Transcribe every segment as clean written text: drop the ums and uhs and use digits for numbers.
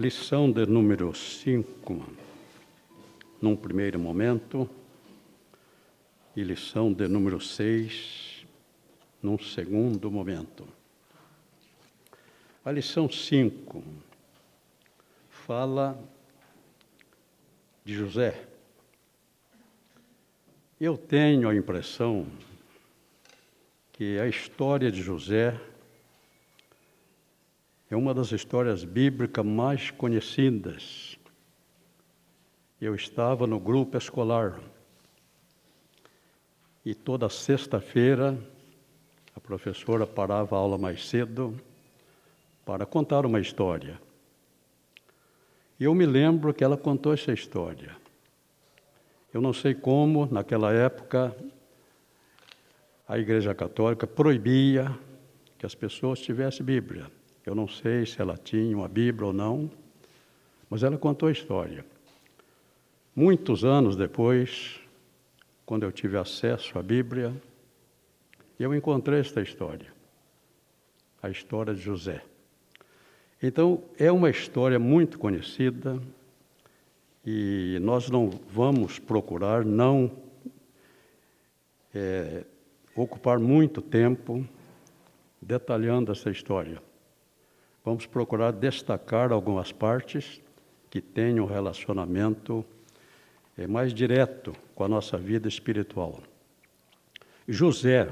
Lição de número 5, num primeiro momento, e lição de número 6, num segundo momento. A lição 5 fala de José. Eu tenho a impressão que a história de José é uma das histórias bíblicas mais conhecidas. Eu estava no grupo escolar e toda sexta-feira a professora parava a aula mais cedo para contar uma história. E eu me lembro que ela contou essa história. Eu não sei como, naquela época, a Igreja Católica proibia que as pessoas tivessem Bíblia. Eu não sei se ela tinha uma Bíblia ou não, mas ela contou a história. Muitos anos depois, quando eu tive acesso à Bíblia, eu encontrei esta história, a história de José. Então, é uma história muito conhecida e nós não vamos procurar ocupar muito tempo detalhando essa história. Vamos procurar destacar algumas partes que tenham relacionamento mais direto com a nossa vida espiritual. José,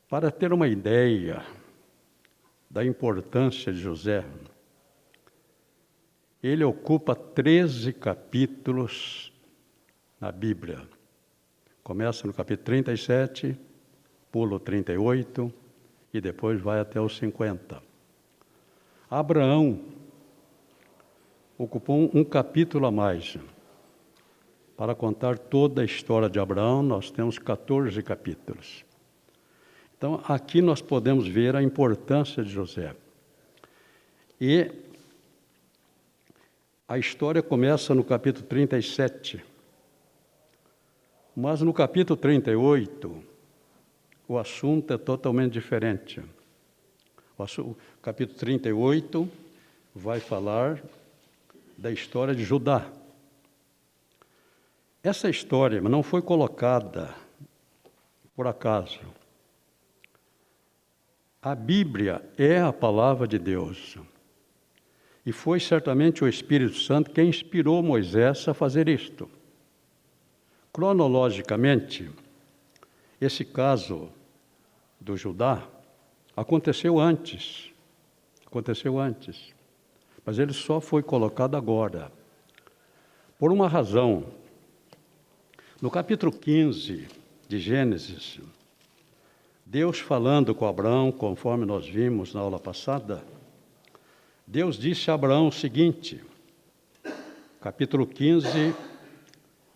para ter uma ideia da importância de José, ele ocupa 13 capítulos na Bíblia. Começa no capítulo 37, pula o 38 e depois vai até os 50. Abraão ocupou um capítulo a mais. Para contar toda a história de Abraão, nós temos 14 capítulos. Então, aqui nós podemos ver a importância de José. E a história começa no capítulo 37. Mas no capítulo 38, o assunto é totalmente diferente. O capítulo 38 vai falar da história de Judá. Essa história não foi colocada por acaso. A Bíblia é a palavra de Deus. E foi certamente o Espírito Santo quem inspirou Moisés a fazer isto. Cronologicamente, esse caso do Judá aconteceu antes, mas ele só foi colocado agora, por uma razão. No capítulo 15 de Gênesis, Deus falando com Abraão, conforme nós vimos na aula passada, Deus disse a Abraão o seguinte, capítulo 15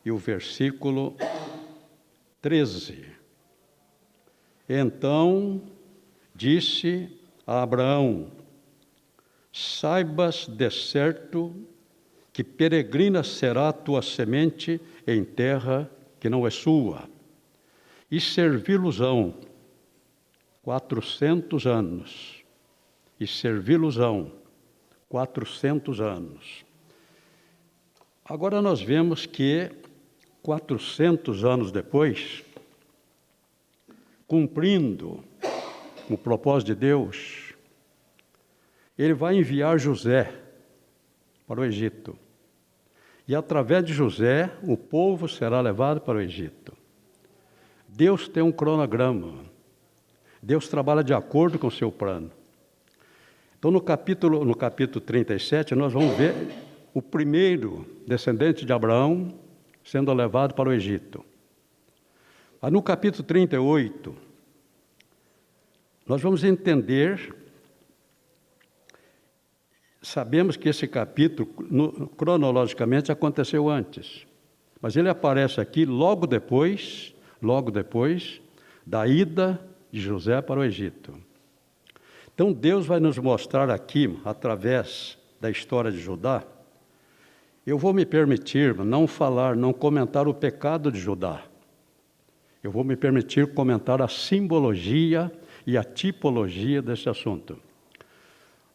e o versículo 13. Então disse a Abraão, saibas de certo que peregrina será a tua semente em terra que não é sua, e servi-los-ão 400 anos, e servi-los-ão 400 anos. Agora nós vemos que 400 anos depois, cumprindo o propósito de Deus, ele vai enviar José para o Egito. E através de José, o povo será levado para o Egito. Deus tem um cronograma. Deus trabalha de acordo com o seu plano. Então, no capítulo 37, nós vamos ver o primeiro descendente de Abraão sendo levado para o Egito. No capítulo 38, nós vamos entender, sabemos que esse capítulo, cronologicamente, aconteceu antes, mas ele aparece aqui logo depois da ida de José para o Egito. Então, Deus vai nos mostrar aqui, através da história de Judá, eu vou me permitir não comentar o pecado de Judá. Eu vou me permitir comentar a simbologia e a tipologia desse assunto.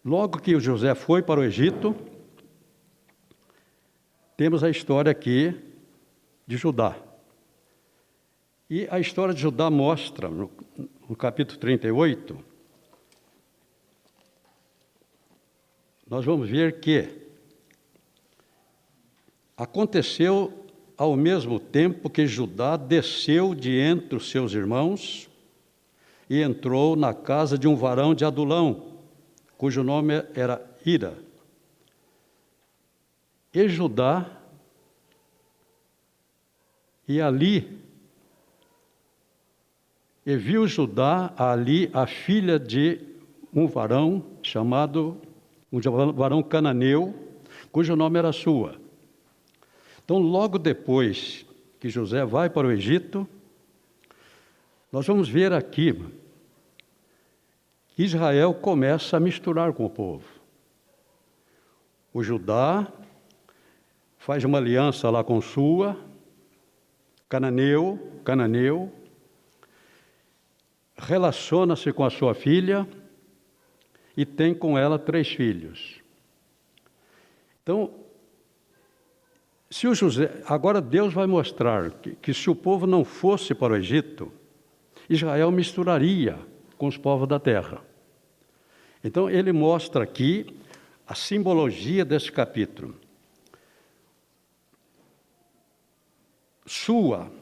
Logo que o José foi para o Egito, temos a história aqui de Judá. E a história de Judá mostra, no capítulo 38, nós vamos ver que aconteceu ao mesmo tempo que Judá desceu de entre os seus irmãos e entrou na casa de um varão de Adulão, cujo nome era Ira. E Judá, e viu Judá ali a filha de um varão chamado, um varão cananeu, cujo nome era Sua. Então, logo depois que José vai para o Egito, nós vamos ver aqui que Israel começa a misturar com o povo. O Judá faz uma aliança lá com Sua, cananeu, relaciona-se com a sua filha e tem com ela 3 filhos. Então, se o José, agora Deus vai mostrar que se o povo não fosse para o Egito, Israel misturaria com os povos da terra. Então, ele mostra aqui a simbologia desse capítulo. Sua,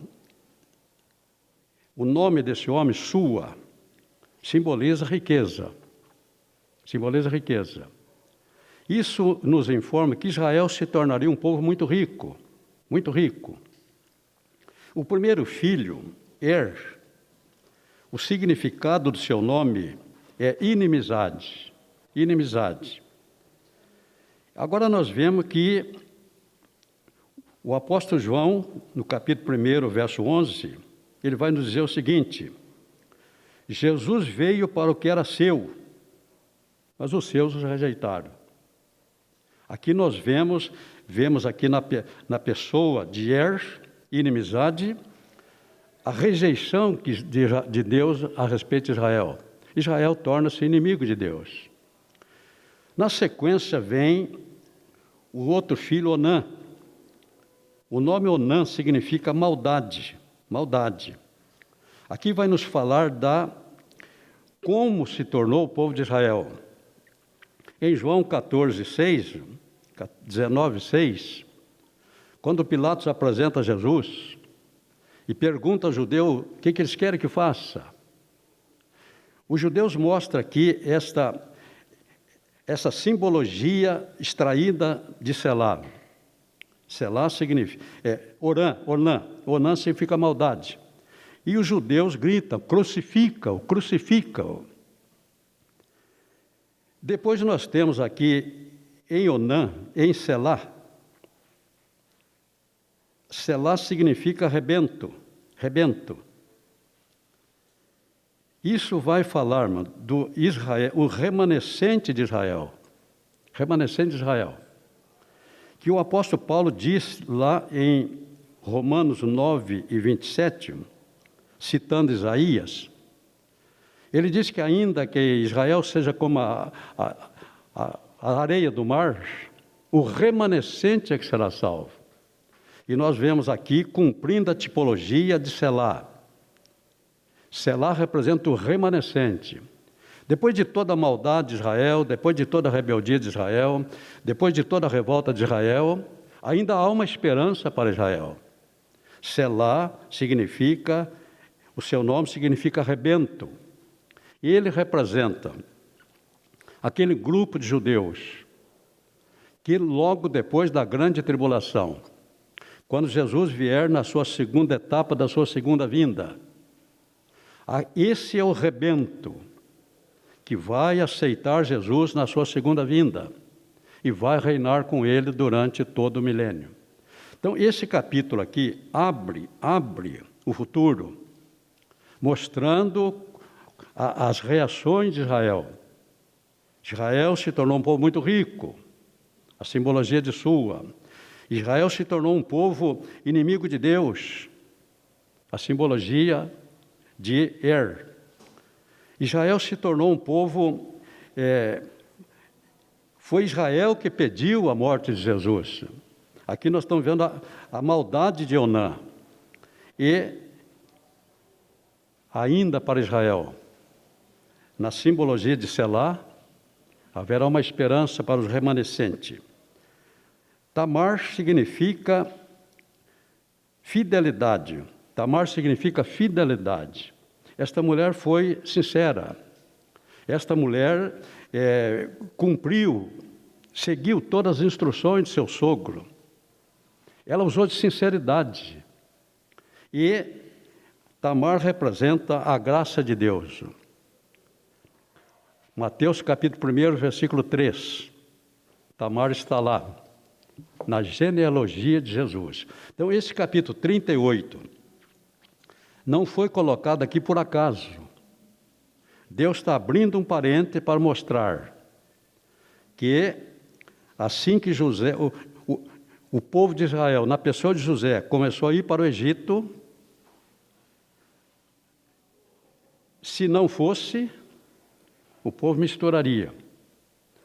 o nome desse homem, Sua, simboliza riqueza. Simboliza riqueza. Isso nos informa que Israel se tornaria um povo muito rico, muito rico. O primeiro filho, o significado do seu nome é inimizade, inimizade. Agora nós vemos que o apóstolo João, no capítulo 1, verso 11, ele vai nos dizer o seguinte: Jesus veio para o que era seu, mas os seus os rejeitaram. Aqui nós vemos aqui na pessoa de inimizade, a rejeição de Deus a respeito de Israel. Israel torna-se inimigo de Deus. Na sequência vem o outro filho, Onã. O nome Onã significa maldade. Aqui vai nos falar como se tornou o povo de Israel. Em João 19:6, quando Pilatos apresenta Jesus e pergunta ao judeu o que eles querem que faça, os judeus mostram aqui essa simbologia extraída de Selá. Selá significa, Onã significa maldade. E os judeus gritam, crucifica-o. Depois nós temos aqui em Onã, em Selá. Selá significa rebento. Isso vai falar, do Israel, o remanescente de Israel. Que o apóstolo Paulo diz lá em Romanos 9:27, citando Isaías, ele diz que ainda que Israel seja como a areia do mar, o remanescente é que será salvo. E nós vemos aqui cumprindo a tipologia de Selá. Selá representa o remanescente. Depois de toda a maldade de Israel, depois de toda a rebeldia de Israel, depois de toda a revolta de Israel, ainda há uma esperança para Israel. Selá significa, o seu nome significa rebento. E ele representa aquele grupo de judeus que logo depois da grande tribulação, quando Jesus vier na sua segunda etapa da sua segunda vinda, esse é o rebento que vai aceitar Jesus na sua segunda vinda e vai reinar com ele durante todo o milênio. Então, esse capítulo aqui abre o futuro, mostrando as reações de Israel. Israel se tornou um povo muito rico, a simbologia de Sua. Israel se tornou um povo inimigo de Deus, a simbologia de Israel se tornou um povo Foi Israel que pediu a morte de Jesus. Aqui nós estamos vendo a maldade de Onã. E ainda para Israel, na simbologia de Selá, haverá uma esperança para os remanescentes. Tamar significa fidelidade. Tamar significa fidelidade. Esta mulher foi sincera. Esta mulher cumpriu, seguiu todas as instruções de seu sogro. Ela usou de sinceridade. E Tamar representa a graça de Deus. Mateus capítulo 1, versículo 3. Tamar está lá, na genealogia de Jesus. Então, esse capítulo 38 não foi colocado aqui por acaso. Deus está abrindo um parênteses para mostrar que assim que José, o povo de Israel, na pessoa de José, começou a ir para o Egito, se não fosse, o povo misturaria.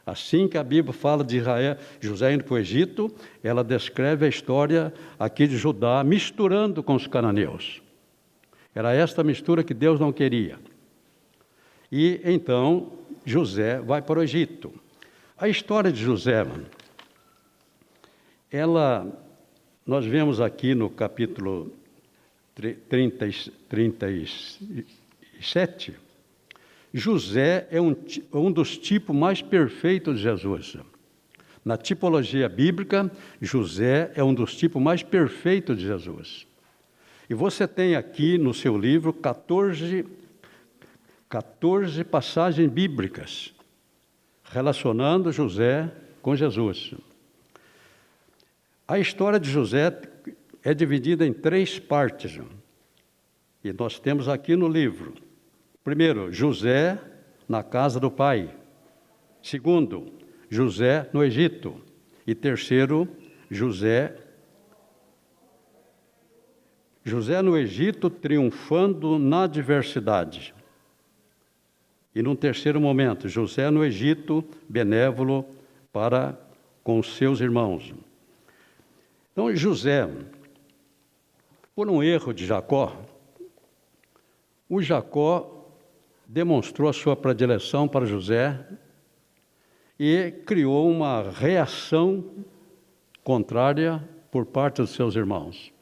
Assim que a Bíblia fala de Israel, José indo para o Egito, ela descreve a história aqui de Judá misturando com os cananeus. Era esta mistura que Deus não queria. E então José vai para o Egito. A história de José, nós vemos aqui no capítulo 37, José é um dos tipos mais perfeitos de Jesus. Na tipologia bíblica, José é um dos tipos mais perfeitos de Jesus. E você tem aqui no seu livro 14 passagens bíblicas relacionando José com Jesus. A história de José é dividida em 3 partes. E nós temos aqui no livro. Primeiro, José na casa do pai. Segundo, José no Egito. E terceiro, José no Egito triunfando na adversidade. E num terceiro momento, José no Egito benévolo para com os seus irmãos. Então, José, por um erro de Jacó, o Jacó demonstrou a sua predileção para José e criou uma reação contrária por parte dos seus irmãos.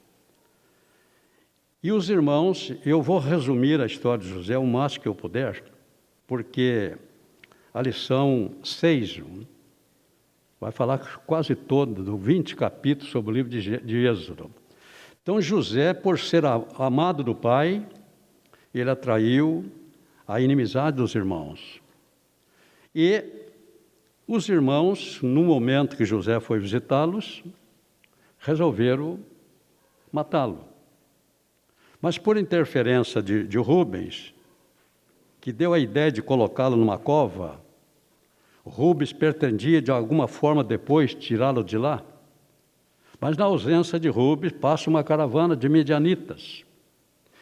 E os irmãos, eu vou resumir a história de José o máximo que eu puder, porque a lição 6 vai falar quase todo, do 20 capítulos sobre o livro de Êxodo. Então, José, por ser amado do pai, ele atraiu a inimizade dos irmãos. E os irmãos, no momento que José foi visitá-los, resolveram matá-lo. Mas por interferência de Rubens, que deu a ideia de colocá-lo numa cova, Rubens pretendia de alguma forma depois tirá-lo de lá. Mas na ausência de Rubens, passa uma caravana de midianitas.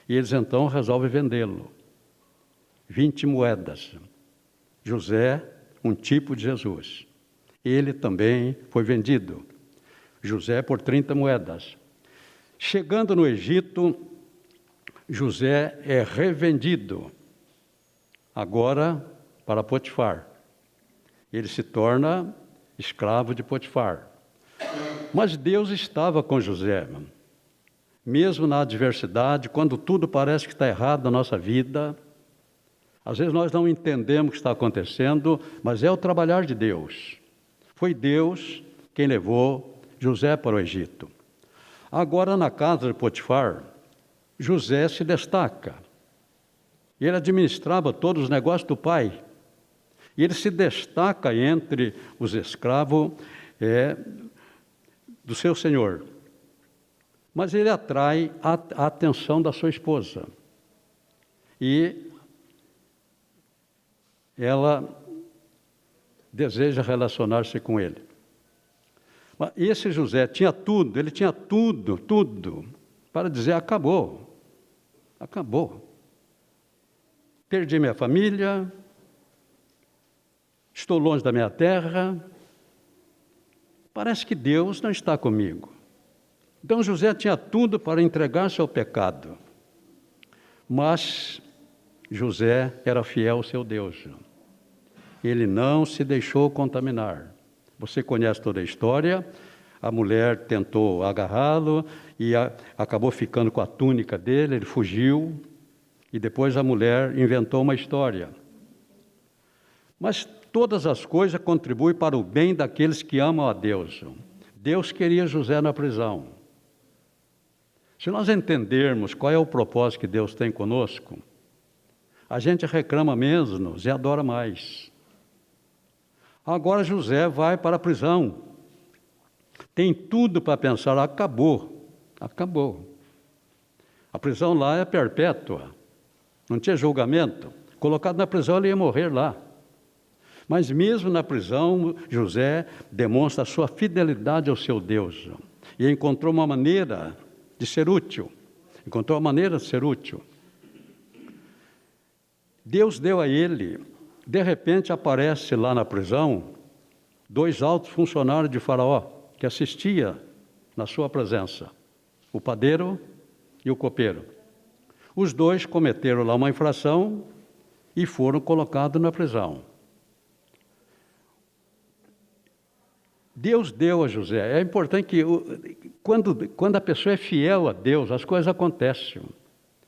E eles então resolvem vendê-lo. 20 moedas. José, um tipo de Jesus. Ele também foi vendido. José por 30 moedas. Chegando no Egito, José é revendido. Agora para Potifar. Ele se torna escravo de Potifar. Mas Deus estava com José. Mesmo na adversidade, quando tudo parece que está errado na nossa vida, às vezes nós não entendemos o que está acontecendo, mas é o trabalhar de Deus. Foi Deus quem levou José para o Egito. Agora, na casa de Potifar, José se destaca. Ele administrava todos os negócios do pai. E ele se destaca entre os escravos do seu senhor. Mas ele atrai a atenção da sua esposa. E ela deseja relacionar-se com ele. Mas esse José tinha tudo, ele tinha tudo para dizer: acabou. Perdi minha família, estou longe da minha terra, parece que Deus não está comigo. Então José tinha tudo para entregar-se ao pecado. Mas José era fiel ao seu Deus. Ele não se deixou contaminar. Você conhece toda a história. A mulher tentou agarrá-lo e acabou ficando com a túnica dele, ele fugiu. E depois a mulher inventou uma história. Mas todas as coisas contribuem para o bem daqueles que amam a Deus. Deus queria José na prisão. Se nós entendermos qual é o propósito que Deus tem conosco, a gente reclama menos e adora mais. Agora José vai para a prisão. Tem tudo para pensar, acabou. A prisão lá é perpétua. Não tinha julgamento. Colocado na prisão, ele ia morrer lá. Mas mesmo na prisão, José demonstra a sua fidelidade ao seu Deus. E encontrou uma maneira de ser útil. Deus deu a ele, de repente aparece lá na prisão, 2 altos funcionários de Faraó, que assistia na sua presença, o padeiro e o copeiro. Os 2 cometeram lá uma infração e foram colocados na prisão. Deus deu a José. É importante que, quando a pessoa é fiel a Deus, as coisas acontecem.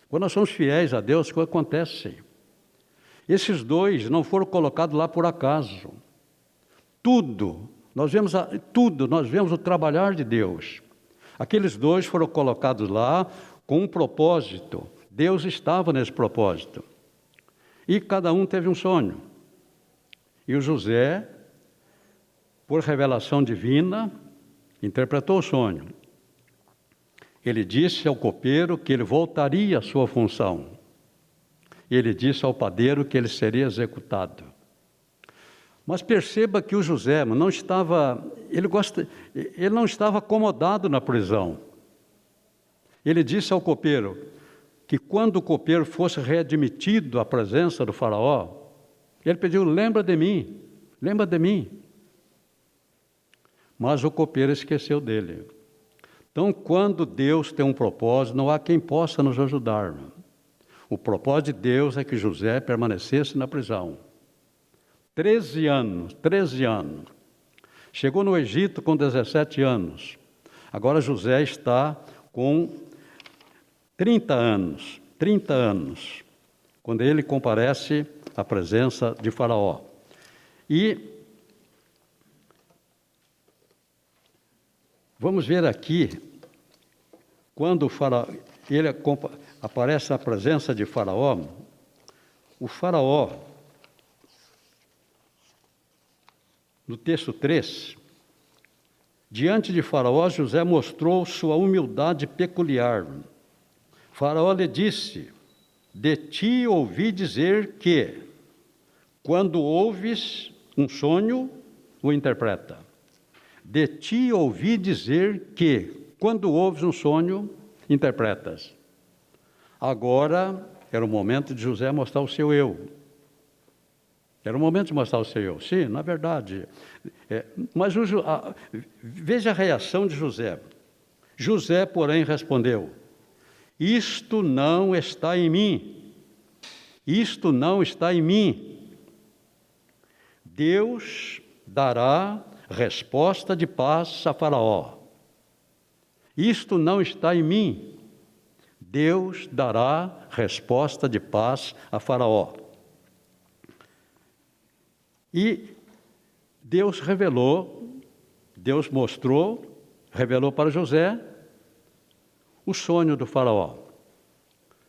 Quando nós somos fiéis a Deus, as coisas acontecem. Esses 2 não foram colocados lá por acaso. Nós vemos o trabalhar de Deus. Aqueles 2 foram colocados lá com um propósito. Deus estava nesse propósito. E cada um teve um sonho. E o José, por revelação divina, interpretou o sonho. Ele disse ao copeiro que ele voltaria à sua função. Ele disse ao padeiro que ele seria executado. Mas perceba que o José não estava acomodado na prisão. Ele disse ao copeiro que quando o copeiro fosse readmitido à presença do faraó, ele pediu, lembra de mim. Mas o copeiro esqueceu dele. Então, quando Deus tem um propósito, não há quem possa nos ajudar. O propósito de Deus é que José permanecesse na prisão. 13 anos. Chegou no Egito com 17 anos. Agora José está com 30 anos, quando ele comparece à presença de Faraó. E vamos ver aqui, quando ele aparece na presença de Faraó, o Faraó, no texto 3, diante de Faraó, José mostrou sua humildade peculiar. Faraó lhe disse, de ti ouvi dizer que, quando ouves um sonho, o interpreta. De ti ouvi dizer que, quando ouves um sonho, interpretas. Agora era o momento de José mostrar o seu eu. Sim, na verdade. Mas veja a reação de José. José, porém, respondeu, isto não está em mim. Deus dará resposta de paz a Faraó. Isto não está em mim. Deus dará resposta de paz a Faraó. E Deus revelou para José o sonho do Faraó.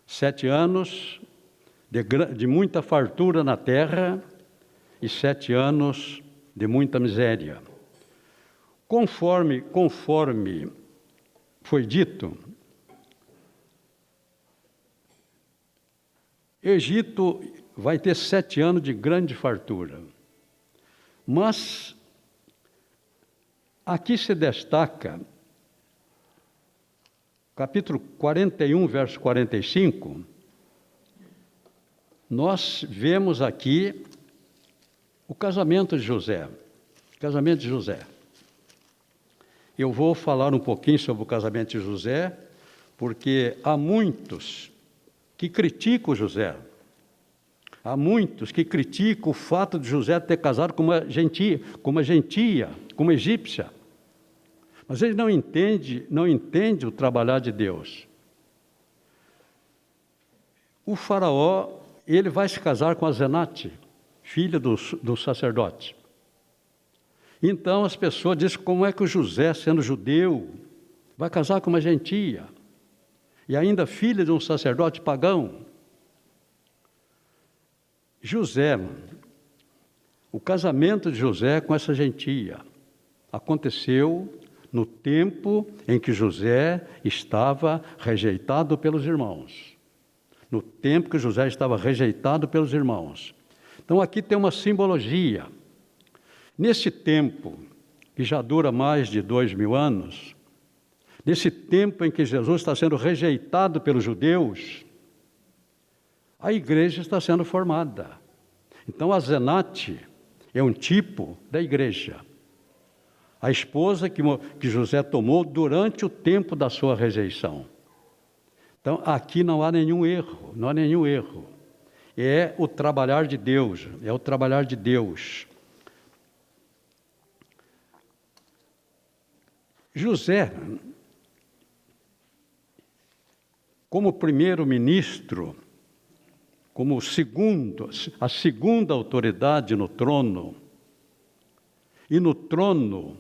7 anos de muita fartura na terra e 7 anos de muita miséria. Conforme foi dito, Egito vai ter 7 anos de grande fartura. Mas aqui se destaca, capítulo 41, verso 45, nós vemos aqui o casamento de José. eu vou falar um pouquinho sobre o casamento de José, porque há muitos que criticam José. Há muitos que criticam o fato de José ter casado com uma gentia, com uma egípcia. Mas eles não entendem o trabalhar de Deus. O faraó, ele vai se casar com a Zenate, filha do sacerdote. Então as pessoas dizem, como é que o José, sendo judeu, vai casar com uma gentia? E ainda filha de um sacerdote pagão? José, o casamento de José com essa gentia aconteceu no tempo em que José estava rejeitado pelos irmãos. No tempo que José estava rejeitado pelos irmãos. Então aqui tem uma simbologia. Nesse tempo, que já dura mais de 2000 anos, nesse tempo em que Jesus está sendo rejeitado pelos judeus, a igreja está sendo formada. Então a Zenate é um tipo da igreja. A esposa que José tomou durante o tempo da sua rejeição. Então aqui não há nenhum erro. É o trabalhar de Deus, José, como primeiro-ministro, como a segunda autoridade no trono, e no trono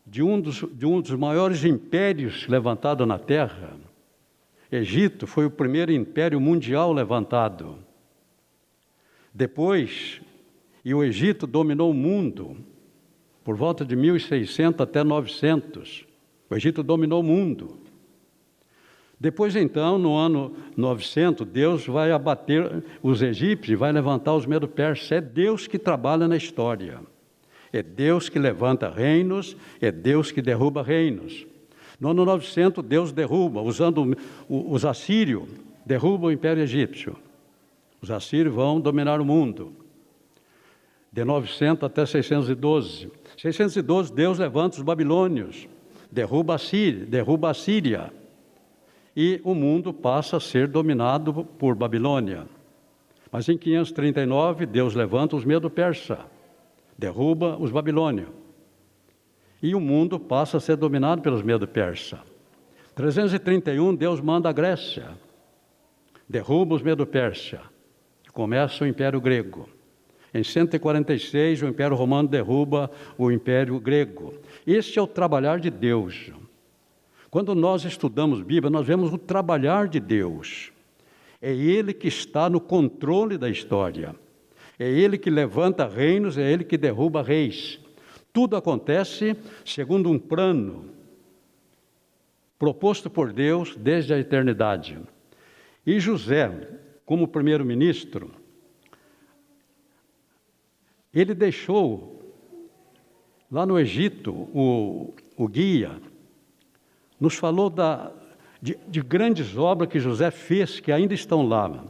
de um dos maiores impérios levantados na terra, Egito foi o primeiro império mundial levantado. Depois, o Egito dominou o mundo, por volta de 1600 até 900, o Egito dominou o mundo. Depois, então, no ano 900, Deus vai abater os egípcios e vai levantar os medo-persas. É Deus que trabalha na história. É Deus que levanta reinos, é Deus que derruba reinos. No ano 900, Deus derruba, usando os assírios, derruba o Império Egípcio. Os assírios vão dominar o mundo. De 900 até 612. 612, Deus levanta os babilônios, derruba a Síria. E o mundo passa a ser dominado por Babilônia. Mas em 539, Deus levanta os medo-persas, derruba os babilônios. E o mundo passa a ser dominado pelos medo-persas. 331, Deus manda a Grécia, derruba os medo-persas, começa o Império Grego. Em 146, o Império Romano derruba o Império Grego. Este é o trabalhar de Deus. Quando nós estudamos Bíblia, nós vemos o trabalhar de Deus. É Ele que está no controle da história. É Ele que levanta reinos, é Ele que derruba reis. Tudo acontece segundo um plano proposto por Deus desde a eternidade. E José, como primeiro-ministro, ele deixou lá no Egito o guia, nos falou de grandes obras que José fez, que ainda estão lá.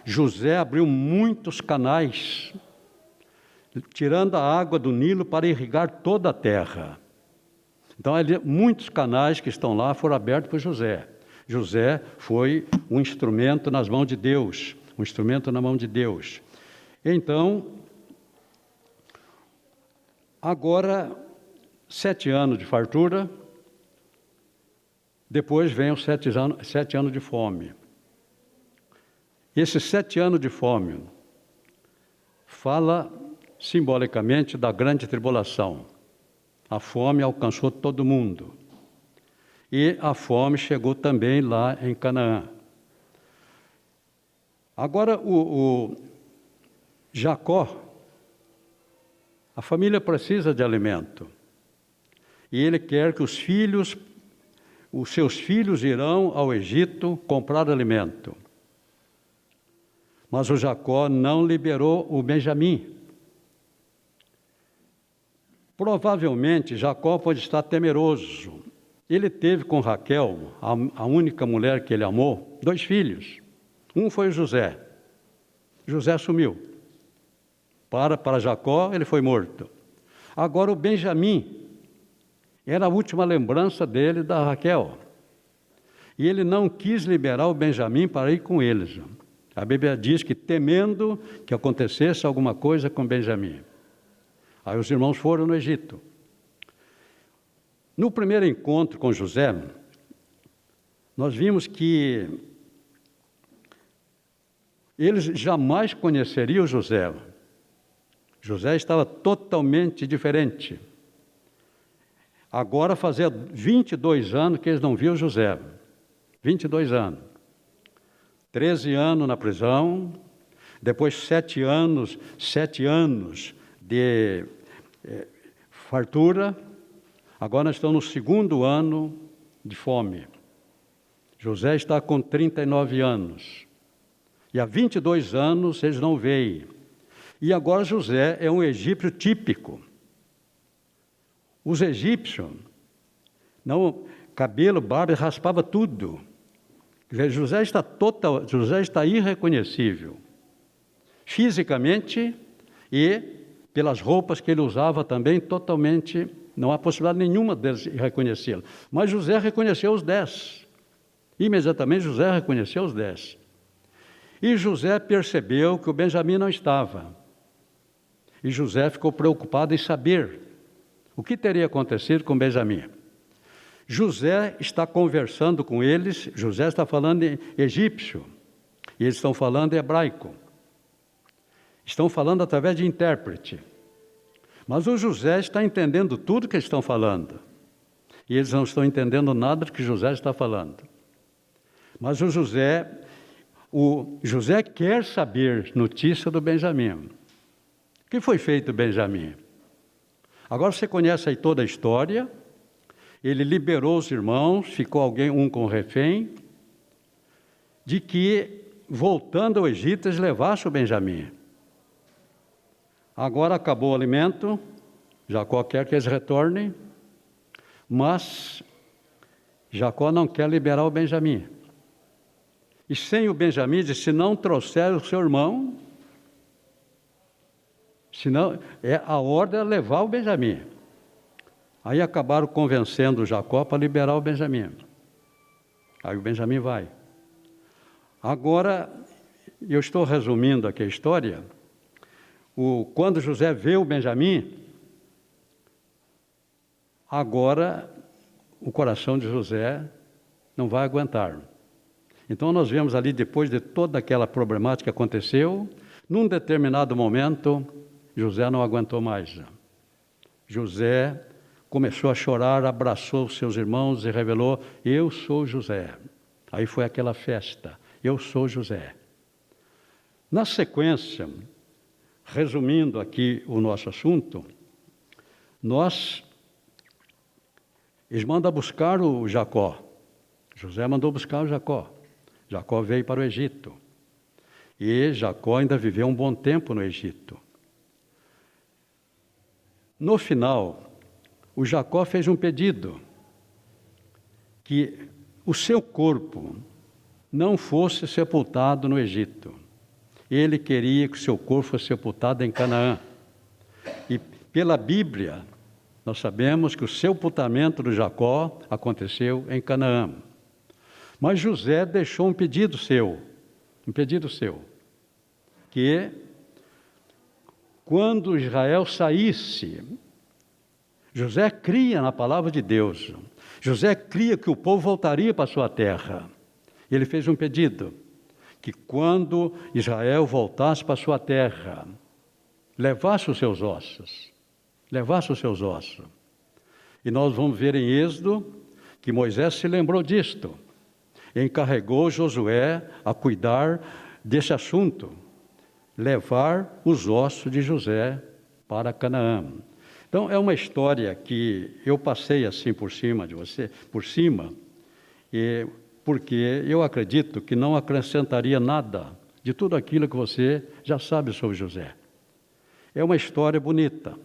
José abriu muitos canais, tirando a água do Nilo para irrigar toda a terra. Então, muitos canais que estão lá foram abertos por José. José foi um instrumento nas mãos de Deus, Então, agora, 7 anos de fartura, depois vem os 7 anos de fome. Esses 7 anos de fome fala simbolicamente da grande tribulação. A fome alcançou todo mundo. E a fome chegou também lá em Canaã. Agora, o Jacó, a família precisa de alimento. E ele quer que os seus filhos irão ao Egito comprar alimento. Mas o Jacó não liberou o Benjamim. Provavelmente, Jacó pode estar temeroso. Ele teve com Raquel, a única mulher que ele amou, 2 filhos. Um foi José. José sumiu. Para Jacó, ele foi morto. Agora o Benjamim, Era a última lembrança dele da Raquel. E ele não quis liberar o Benjamim para ir com eles. A Bíblia diz que temendo que acontecesse alguma coisa com Benjamim. Aí os irmãos foram no Egito. No primeiro encontro com José, nós vimos que eles jamais conheceriam José. José estava totalmente diferente. Agora fazia 22 anos que eles não viam José. 22 anos. 13 anos na prisão, depois 7 anos de fartura. Agora nós estamos no segundo ano de fome. José está com 39 anos. E há 22 anos eles não veem. E agora José é um egípcio típico. Os egípcios, cabelo, barba, raspava tudo. José está irreconhecível. Fisicamente e pelas roupas que ele usava também, totalmente, não há possibilidade nenhuma deles reconhecê-lo. Mas José reconheceu os 10. Imediatamente José reconheceu os 10. E José percebeu que o Benjamim não estava. E José ficou preocupado em saber o que teria acontecido com Benjamim. José está conversando com eles, José está falando em egípcio, e eles estão falando em hebraico. Estão falando através de intérprete. Mas o José está entendendo tudo que eles estão falando. E eles não estão entendendo nada do que José está falando. Mas o José quer saber notícia do Benjamim. O que foi feito Benjamim? Agora você conhece aí toda a história. Ele liberou os irmãos, ficou um com refém, de que, voltando ao Egito, eles levassem o Benjamim. Agora acabou o alimento, Jacó quer que eles retornem, mas Jacó não quer liberar o Benjamim. E sem o Benjamim, diz, se não trouxer o seu irmão, senão a ordem é levar o Benjamim. Aí acabaram convencendo Jacó para liberar o Benjamim. Aí o Benjamim vai. Agora, eu estou resumindo aqui a história. Quando José vê o Benjamim, agora o coração de José não vai aguentar. Então nós vemos ali, depois de toda aquela problemática que aconteceu, num determinado momento, José não aguentou mais. José começou a chorar, abraçou os seus irmãos e revelou: eu sou José. Aí foi aquela festa, eu sou José. Na sequência, resumindo aqui o nosso assunto, eles mandam buscar o Jacó. José mandou buscar o Jacó. Jacó veio para o Egito. E Jacó ainda viveu um bom tempo no Egito. No final, o Jacó fez um pedido, que o seu corpo não fosse sepultado no Egito. Ele queria que o seu corpo fosse sepultado em Canaã. E pela Bíblia, nós sabemos que o sepultamento do Jacó aconteceu em Canaã. Mas José deixou um pedido seu, que quando Israel saísse, José cria na palavra de Deus. José cria que o povo voltaria para a sua terra. Ele fez um pedido, que quando Israel voltasse para a sua terra, levasse os seus ossos. E nós vamos ver em Êxodo que Moisés se lembrou disto. Encarregou Josué a cuidar desse assunto, levar os ossos de José para Canaã. Então, é uma história que eu passei assim por cima, porque eu acredito que não acrescentaria nada de tudo aquilo que você já sabe sobre José. É uma história bonita,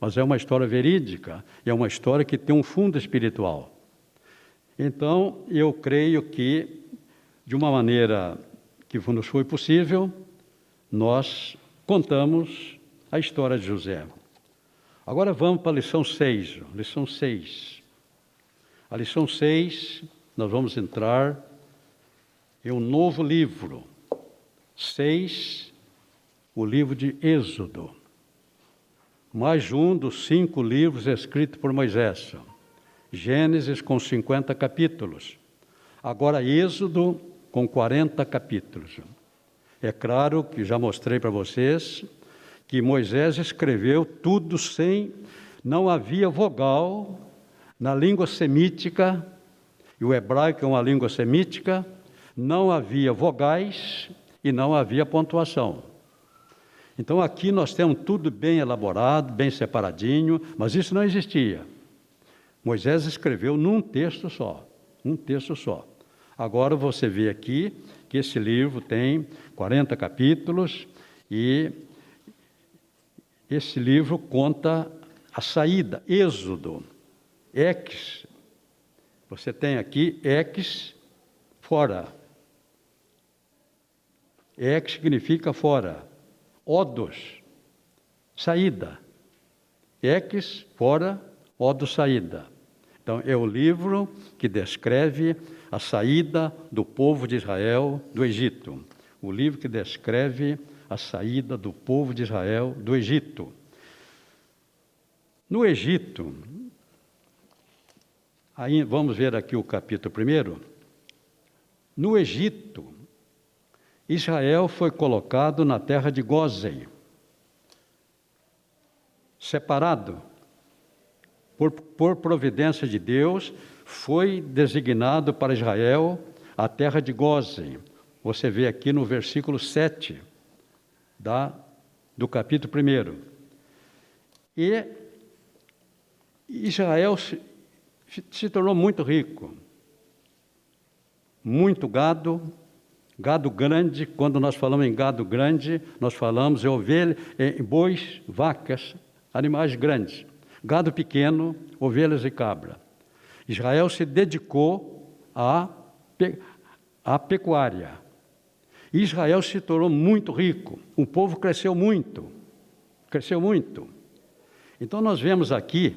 mas é uma história verídica, é uma história que tem um fundo espiritual. Então, eu creio que, de uma maneira que nos foi possível, nós contamos a história de José. Agora vamos para a lição 6. Lição 6. A lição 6, nós vamos entrar em um novo livro. 6, o livro de Êxodo. Mais um dos 5 livros escritos por Moisés. Gênesis com 50 capítulos. Agora Êxodo com 40 capítulos. É claro que já mostrei para vocês que Moisés escreveu tudo não havia vogal na língua semítica, e o hebraico é uma língua semítica, não havia vogais e não havia pontuação. Então aqui nós temos tudo bem elaborado, bem separadinho, mas isso não existia. Moisés escreveu num texto só, um texto só. Agora você vê aqui que esse livro tem 40 capítulos e esse livro conta a saída, Êxodo, ex. Você tem aqui ex, fora. Ex significa fora. Odos, saída. Ex, fora, odos, saída. Então, é o livro que descreve a saída do povo de Israel do Egito. O livro que descreve a saída do povo de Israel do Egito. No Egito, aí vamos ver aqui o capítulo 1. No Egito, Israel foi colocado na terra de Gósen, separado. Por providência de Deus, foi designado para Israel a terra de Gósen. Você vê aqui no versículo 7 do capítulo 1. E Israel se tornou muito rico. Muito gado grande. Quando nós falamos em gado grande, nós falamos em ovelhas, em bois, vacas, animais grandes. Gado pequeno, ovelhas e cabra. Israel se dedicou à pecuária. Israel se tornou muito rico. O povo cresceu muito. Cresceu muito. Então nós vemos aqui,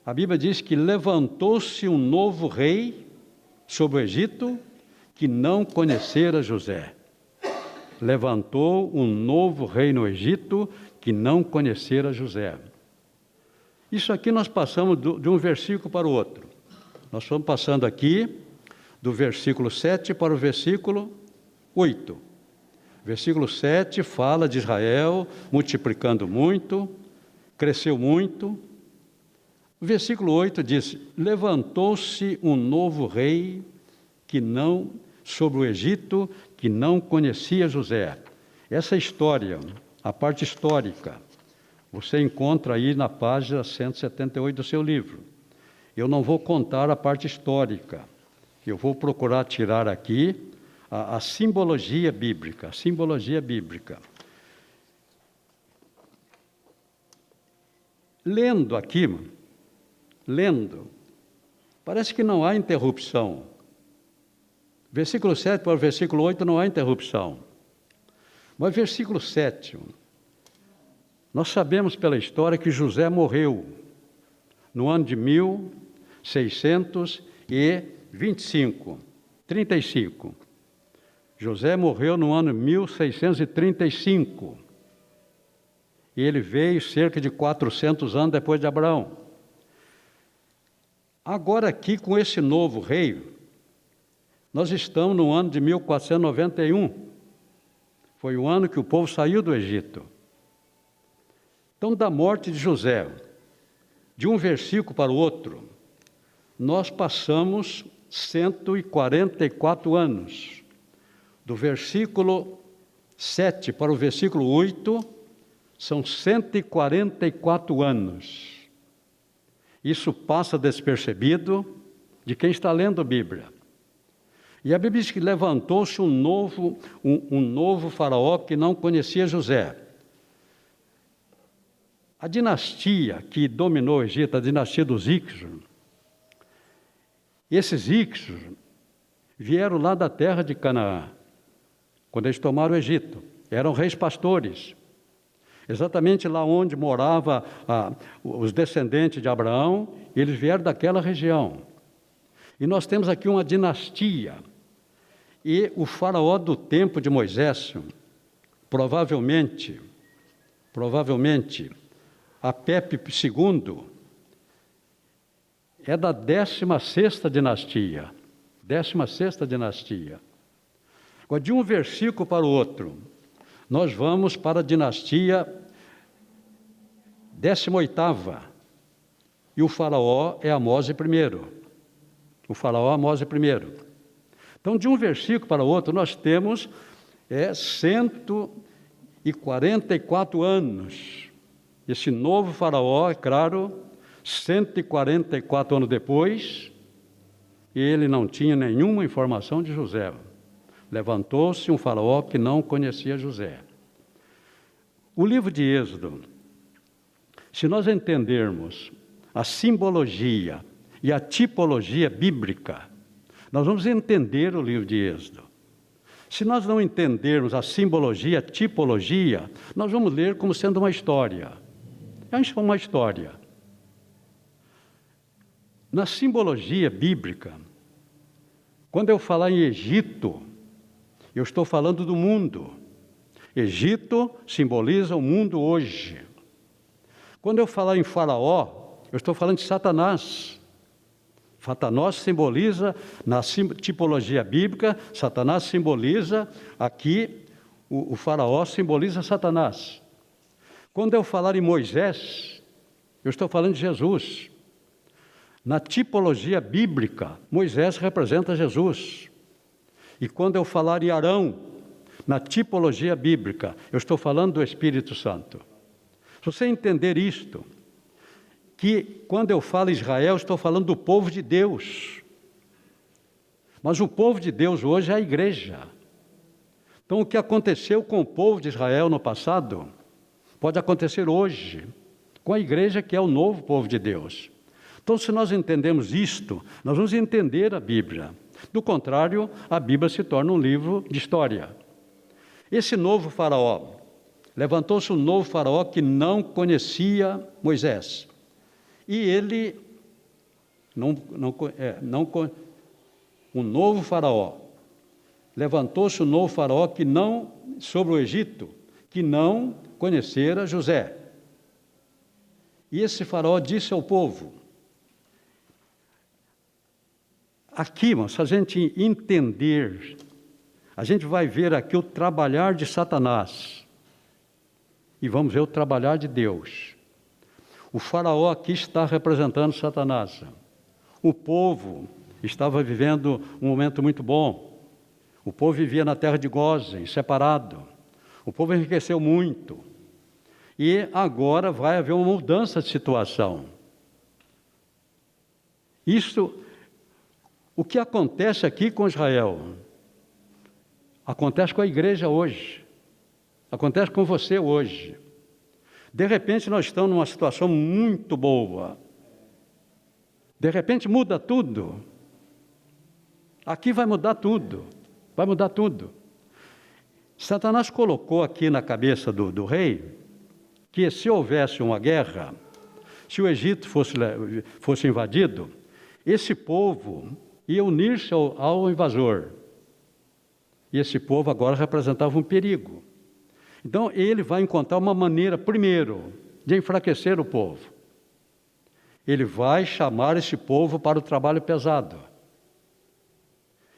a Bíblia diz que levantou-se um novo rei sobre o Egito que não conhecera José. Levantou um novo rei no Egito que não conhecera José. Isso aqui nós passamos de um versículo para o outro. Nós estamos passando aqui do versículo 7 para o versículo 8. Versículo 7 fala de Israel multiplicando muito, cresceu muito. O versículo 8 diz: levantou-se um novo rei sobre o Egito que não conhecia José. Essa história, a parte histórica, você encontra aí na página 178 do seu livro. Eu não vou contar a parte histórica. Eu vou procurar tirar aqui a simbologia bíblica. A simbologia bíblica. Lendo aqui, parece que não há interrupção. Versículo 7 para o versículo 8 não há interrupção. Mas versículo 7... nós sabemos pela história que José morreu no ano de 35. José morreu no ano 1635. E ele veio cerca de 400 anos depois de Abraão. Agora aqui, com esse novo rei, nós estamos no ano de 1491. Foi o ano que o povo saiu do Egito. Então, da morte de José, de um versículo para o outro, nós passamos 144 anos. Do versículo 7 para o versículo 8, são 144 anos. Isso passa despercebido de quem está lendo a Bíblia. E a Bíblia diz que levantou-se um novo faraó que não conhecia José. A dinastia que dominou o Egito, a dinastia dos Hicsos, esses Hicsos vieram lá da terra de Canaã, quando eles tomaram o Egito. Eram reis pastores. Exatamente lá onde morava os descendentes de Abraão, eles vieram daquela região. E nós temos aqui uma dinastia. E o faraó do tempo de Moisés, provavelmente, Apep II, é da 16ª dinastia. 16ª dinastia. Agora, de um versículo para o outro, nós vamos para a dinastia 18ª. E o faraó é Amós I. O faraó Amós I. Então, de um versículo para o outro, nós temos 144 anos. Esse novo faraó, é claro, 144 anos depois, ele não tinha nenhuma informação de José. Levantou-se um faraó que não conhecia José. O livro de Êxodo, se nós entendermos a simbologia e a tipologia bíblica, nós vamos entender o livro de Êxodo. Se nós não entendermos a simbologia, a tipologia, nós vamos ler como sendo uma história. É uma história. Na simbologia bíblica, quando eu falar em Egito, eu estou falando do mundo. Egito simboliza o mundo hoje. Quando eu falar em Faraó, eu estou falando de Satanás. Satanás simboliza, na tipologia bíblica, Satanás simboliza, aqui, o Faraó simboliza Satanás. Quando eu falar em Moisés, eu estou falando de Jesus. Na tipologia bíblica, Moisés representa Jesus. E quando eu falar em Arão, na tipologia bíblica, eu estou falando do Espírito Santo. Se você entender isto, que quando eu falo Israel, estou falando do povo de Deus. Mas o povo de Deus hoje é a igreja. Então, o que aconteceu com o povo de Israel no passado, pode acontecer hoje, com a igreja que é o novo povo de Deus. Então, se nós entendemos isto, nós vamos entender a Bíblia. Do contrário, a Bíblia se torna um livro de história. Esse novo faraó, levantou-se um novo faraó que não conhecia Moisés. E ele, um novo faraó, levantou-se um novo faraó que não, sobre o Egito, que não conhecera José. E esse faraó disse ao povo, aqui, mas se a gente entender, a gente vai ver aqui o trabalhar de Satanás e vamos ver o trabalhar de Deus. O faraó aqui está representando Satanás. O povo estava vivendo um momento muito bom. O povo vivia na terra de Gósen, separado. O povo enriqueceu muito. E agora vai haver uma mudança de situação. O que acontece aqui com Israel, acontece com a igreja hoje. Acontece com você hoje. De repente nós estamos numa situação muito boa. De repente muda tudo. Aqui vai mudar tudo. Vai mudar tudo. Satanás colocou aqui na cabeça do rei que se houvesse uma guerra, se o Egito fosse invadido, esse povo ia unir-se ao invasor. E esse povo agora representava um perigo. Então, ele vai encontrar uma maneira, primeiro, de enfraquecer o povo. Ele vai chamar esse povo para o trabalho pesado.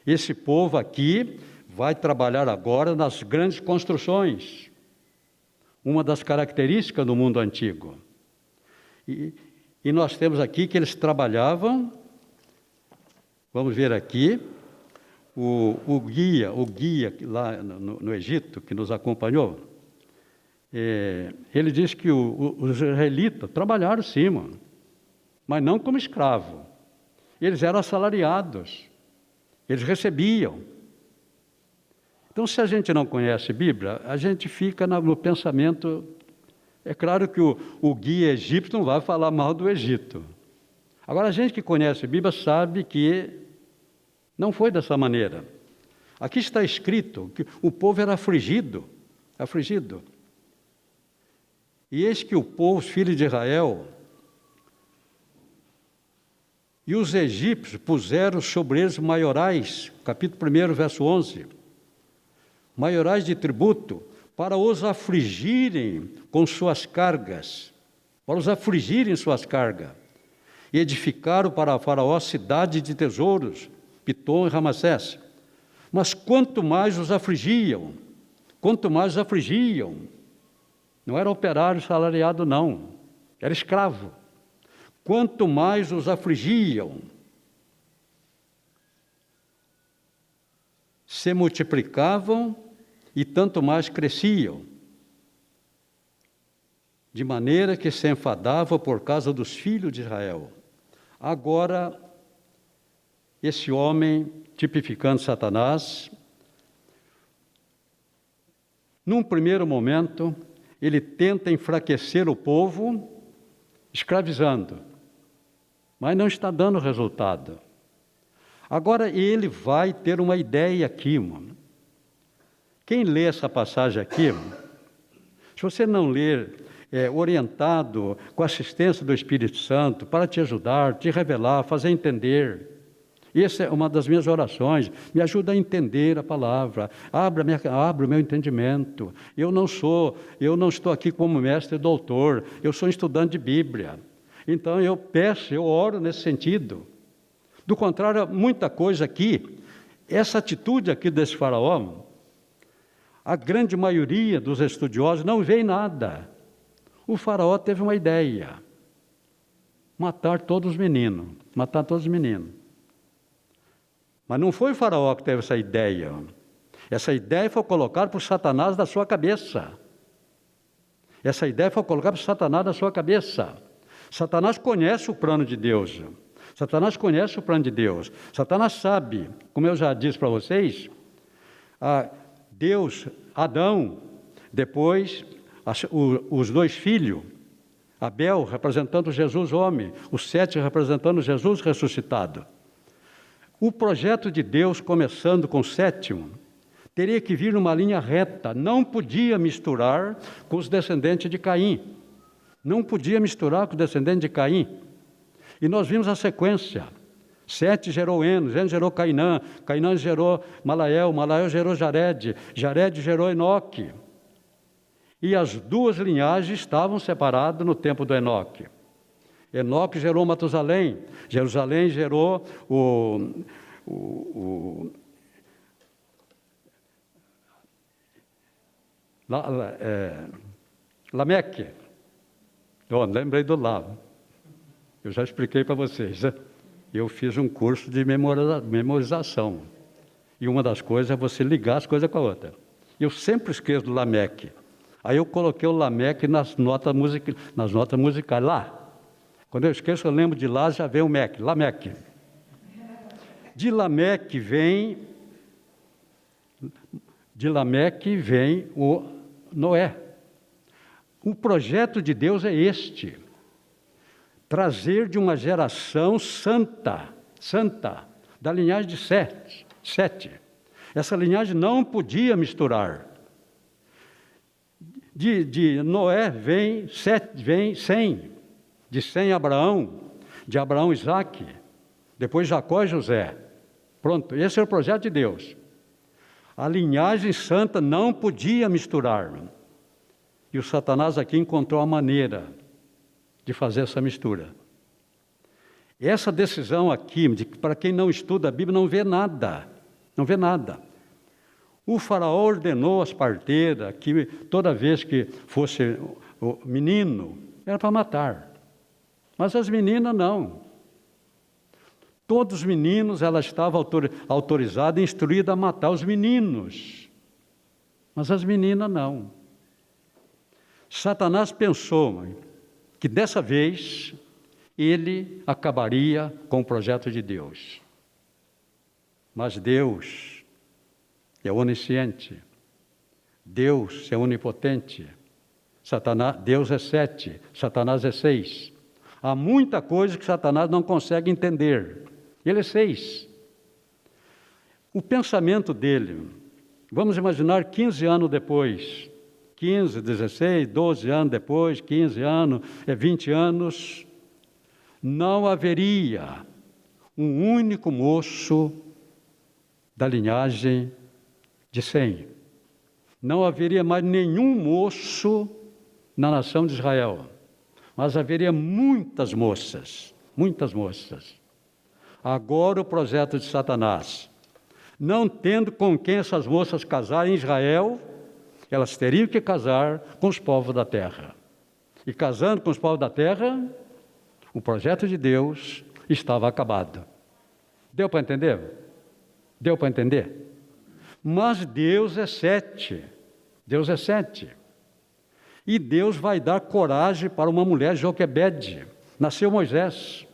Esse povo aqui vai trabalhar agora nas grandes construções. Uma das características do mundo antigo. E nós temos aqui que eles trabalhavam, vamos ver aqui, o guia lá no Egito, que nos acompanhou, ele diz que os israelitas trabalharam sim, mas não como escravo. Eles eram assalariados, eles recebiam. Então, se a gente não conhece Bíblia, a gente fica no pensamento. É claro que o guia egípcio não vai falar mal do Egito. Agora, a gente que conhece Bíblia sabe que não foi dessa maneira. Aqui está escrito que o povo era afligido. E eis que o povo, os filhos de Israel, e os egípcios puseram sobre eles maiorais, capítulo 1, verso 11, maiorais de tributo, para os afligirem com suas cargas, para os afligirem suas cargas. E edificaram para Faraó cidade de tesouros, Pitom e Ramassés. Mas quanto mais os afligiam, não era operário salariado não, era escravo. Quanto mais os afligiam, se multiplicavam e tanto mais cresciam, de maneira que se enfadavam por causa dos filhos de Israel. Agora, esse homem, tipificando Satanás, num primeiro momento, ele tenta enfraquecer o povo, escravizando, mas não está dando resultado. Agora ele vai ter uma ideia aqui, mano. Quem lê essa passagem aqui, se você não ler orientado com a assistência do Espírito Santo para te ajudar, te revelar, fazer entender. Essa é uma das minhas orações, me ajuda a entender a palavra, abre o meu entendimento. Eu não estou aqui como mestre e doutor, eu sou estudante de Bíblia. Então eu peço, eu oro nesse sentido. Do contrário, muita coisa aqui, essa atitude aqui desse faraó, a grande maioria dos estudiosos não vê nada. O faraó teve uma ideia, matar todos os meninos. Mas não foi o faraó que teve essa ideia. Essa ideia foi colocada por Satanás na sua cabeça. Satanás conhece o plano de Deus. Satanás sabe, como eu já disse para vocês, Deus, Adão, depois os dois filhos, Abel representando Jesus homem, os 7 representando Jesus ressuscitado. O projeto de Deus, começando com o 7º, teria que vir numa linha reta, não podia misturar com os descendentes de Caim. E nós vimos a sequência. 7 gerou Enos, Enos gerou Cainã, Cainã gerou Malael, Malael gerou Jared, Jared gerou Enoque. E as duas linhagens estavam separadas no tempo do Enoque. Enoque gerou Matusalém, Jerusalém gerou Lameque. Lembrei do Lá. Eu já expliquei para vocês, né? Eu fiz um curso de memorização. E uma das coisas é você ligar as coisas com a outra. Eu sempre esqueço do Lameque. Aí eu coloquei o Lameque nas notas musicais. Lá. Quando eu esqueço, eu lembro de lá, já vem o Meque, Lameque. De Lameque vem o Noé. O projeto de Deus é este: trazer de uma geração santa, da linhagem de Sete. Essa linhagem não podia misturar. De Noé vem Sem, de Sem Abraão, de Abraão Isaque, depois Jacó e José. Pronto, esse é o projeto de Deus. A linhagem santa não podia misturar. E o Satanás aqui encontrou a maneira de fazer essa mistura. Essa decisão aqui, para quem não estuda a Bíblia, não vê nada. O faraó ordenou às parteiras que toda vez que fosse o menino, era para matar. Mas as meninas não. Todos os meninos, ela estava autorizada e instruída a matar os meninos. Mas as meninas não. Satanás pensou que dessa vez ele acabaria com o projeto de Deus. Mas Deus é onisciente. Deus é onipotente. Deus é 7, Satanás é 6. Há muita coisa que Satanás não consegue entender. Ele é 6. O pensamento dele, vamos imaginar 15 anos depois 15, 16, 12 anos depois, 15 anos, 20 anos, não haveria um único moço da linhagem de Sem. Não haveria mais nenhum moço na nação de Israel, mas haveria muitas moças, muitas moças. Agora o projeto de Satanás, não tendo com quem essas moças casarem em Israel, elas teriam que casar com os povos da terra. E casando com os povos da terra, o projeto de Deus estava acabado. Deu para entender? Deu para entender? Mas Deus é 7. Deus é 7. E Deus vai dar coragem para uma mulher, Joquebede. Nasceu Moisés.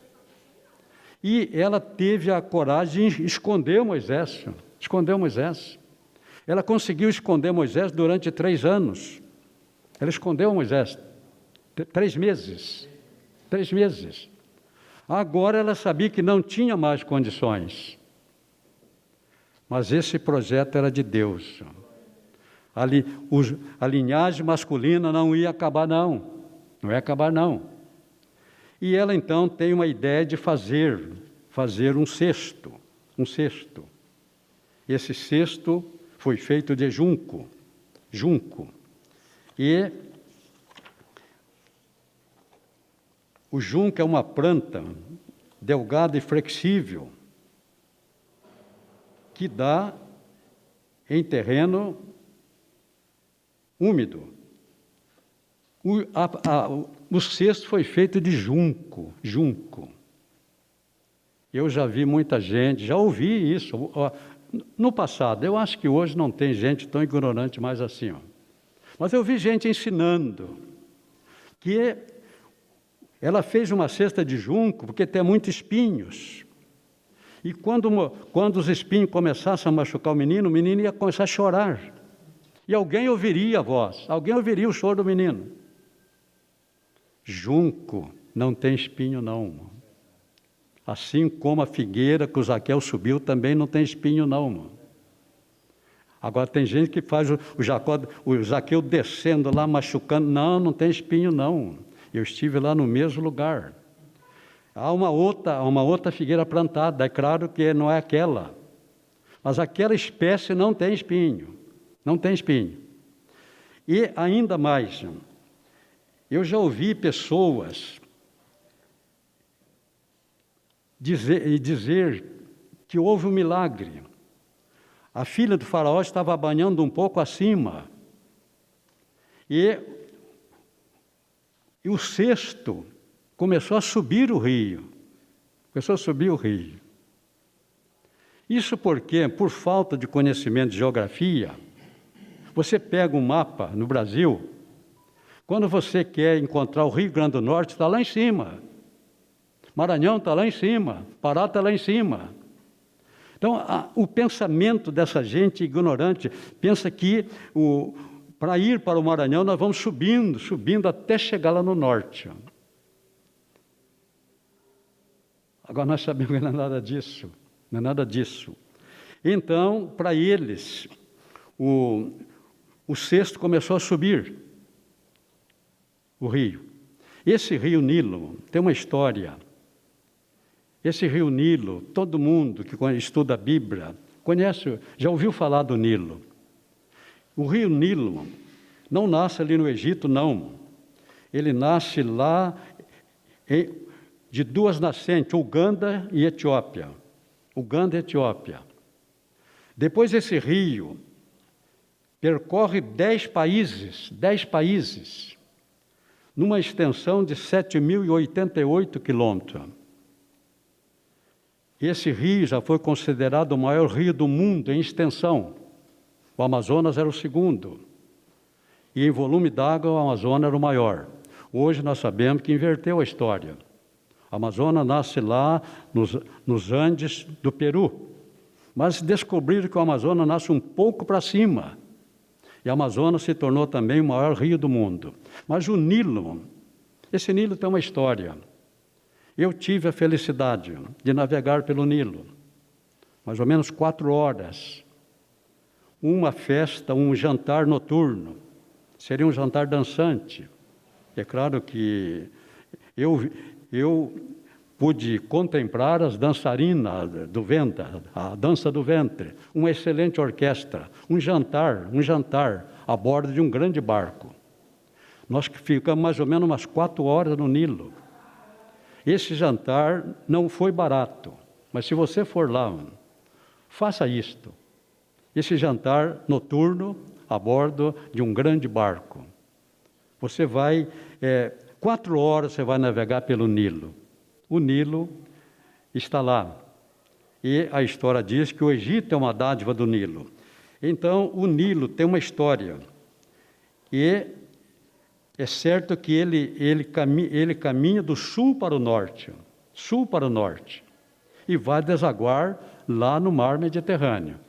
E ela teve a coragem de esconder Moisés. Escondeu Moisés. Ela conseguiu esconder Moisés durante 3 anos. Ela escondeu Moisés 3 meses. 3 meses. Agora ela sabia que não tinha mais condições. Mas esse projeto era de Deus. A linhagem masculina não ia acabar, não. Não ia acabar, não. E ela, então, tem uma ideia de fazer um cesto. Um cesto. Esse cesto foi feito de junco. E o junco é uma planta delgada e flexível que dá em terreno úmido. O cesto foi feito de junco. Eu já vi muita gente, já ouvi isso no passado. Eu acho que hoje não tem gente tão ignorante mais assim. Mas eu vi gente ensinando que ela fez uma cesta de junco porque tem muitos espinhos. E quando os espinhos começassem a machucar o menino ia começar a chorar. E alguém ouviria a voz, alguém ouviria o choro do menino. Junco não tem espinho, não. Assim como a figueira que o Zaqueu subiu também não tem espinho, não. Agora tem gente que faz o Zaqueu descendo lá, machucando. Não tem espinho, não. Eu estive lá no mesmo lugar. Há uma outra figueira plantada, é claro que não é aquela. Mas aquela espécie não tem espinho. Não tem espinho. E ainda mais, eu já ouvi pessoas dizer que houve um milagre. A filha do faraó estava banhando um pouco acima. E o cesto começou a subir o rio. Isso porque, por falta de conhecimento de geografia, você pega um mapa no Brasil, quando você quer encontrar o Rio Grande do Norte, está lá em cima. Maranhão está lá em cima, Pará está lá em cima. Então, o pensamento dessa gente ignorante pensa que para ir para o Maranhão nós vamos subindo até chegar lá no norte. Agora nós sabemos que não é nada disso. Então, para eles, o cesto começou a subir, o rio. Esse rio Nilo tem uma história. Esse rio Nilo, todo mundo que estuda a Bíblia conhece, já ouviu falar do Nilo. O rio Nilo não nasce ali no Egito, não. Ele nasce lá de 2 nascentes, Uganda e Etiópia. Depois esse rio percorre 10 países, numa extensão de 7.088 quilômetros. Esse rio já foi considerado o maior rio do mundo em extensão. O Amazonas era o segundo. E em volume d'água, o Amazonas era o maior. Hoje nós sabemos que inverteu a história. O Amazonas nasce lá nos Andes do Peru. Mas descobriram que o Amazonas nasce um pouco para cima. E o Amazonas se tornou também o maior rio do mundo. Mas o Nilo, esse Nilo tem uma história. Eu tive a felicidade de navegar pelo Nilo, mais ou menos 4 horas. Uma festa, um jantar noturno. Seria um jantar dançante. É claro que eu pude contemplar as dançarinas do ventre, a dança do ventre, uma excelente orquestra, um jantar a bordo de um grande barco. Nós ficamos mais ou menos umas 4 horas no Nilo. Esse jantar não foi barato, mas se você for lá, faça isto. Esse jantar noturno a bordo de um grande barco. Você vai, 4 horas você vai navegar pelo Nilo. O Nilo está lá. E a história diz que o Egito é uma dádiva do Nilo. Então, o Nilo tem uma história. E é certo que ele caminha do sul para o norte, e vai desaguar lá no mar Mediterrâneo.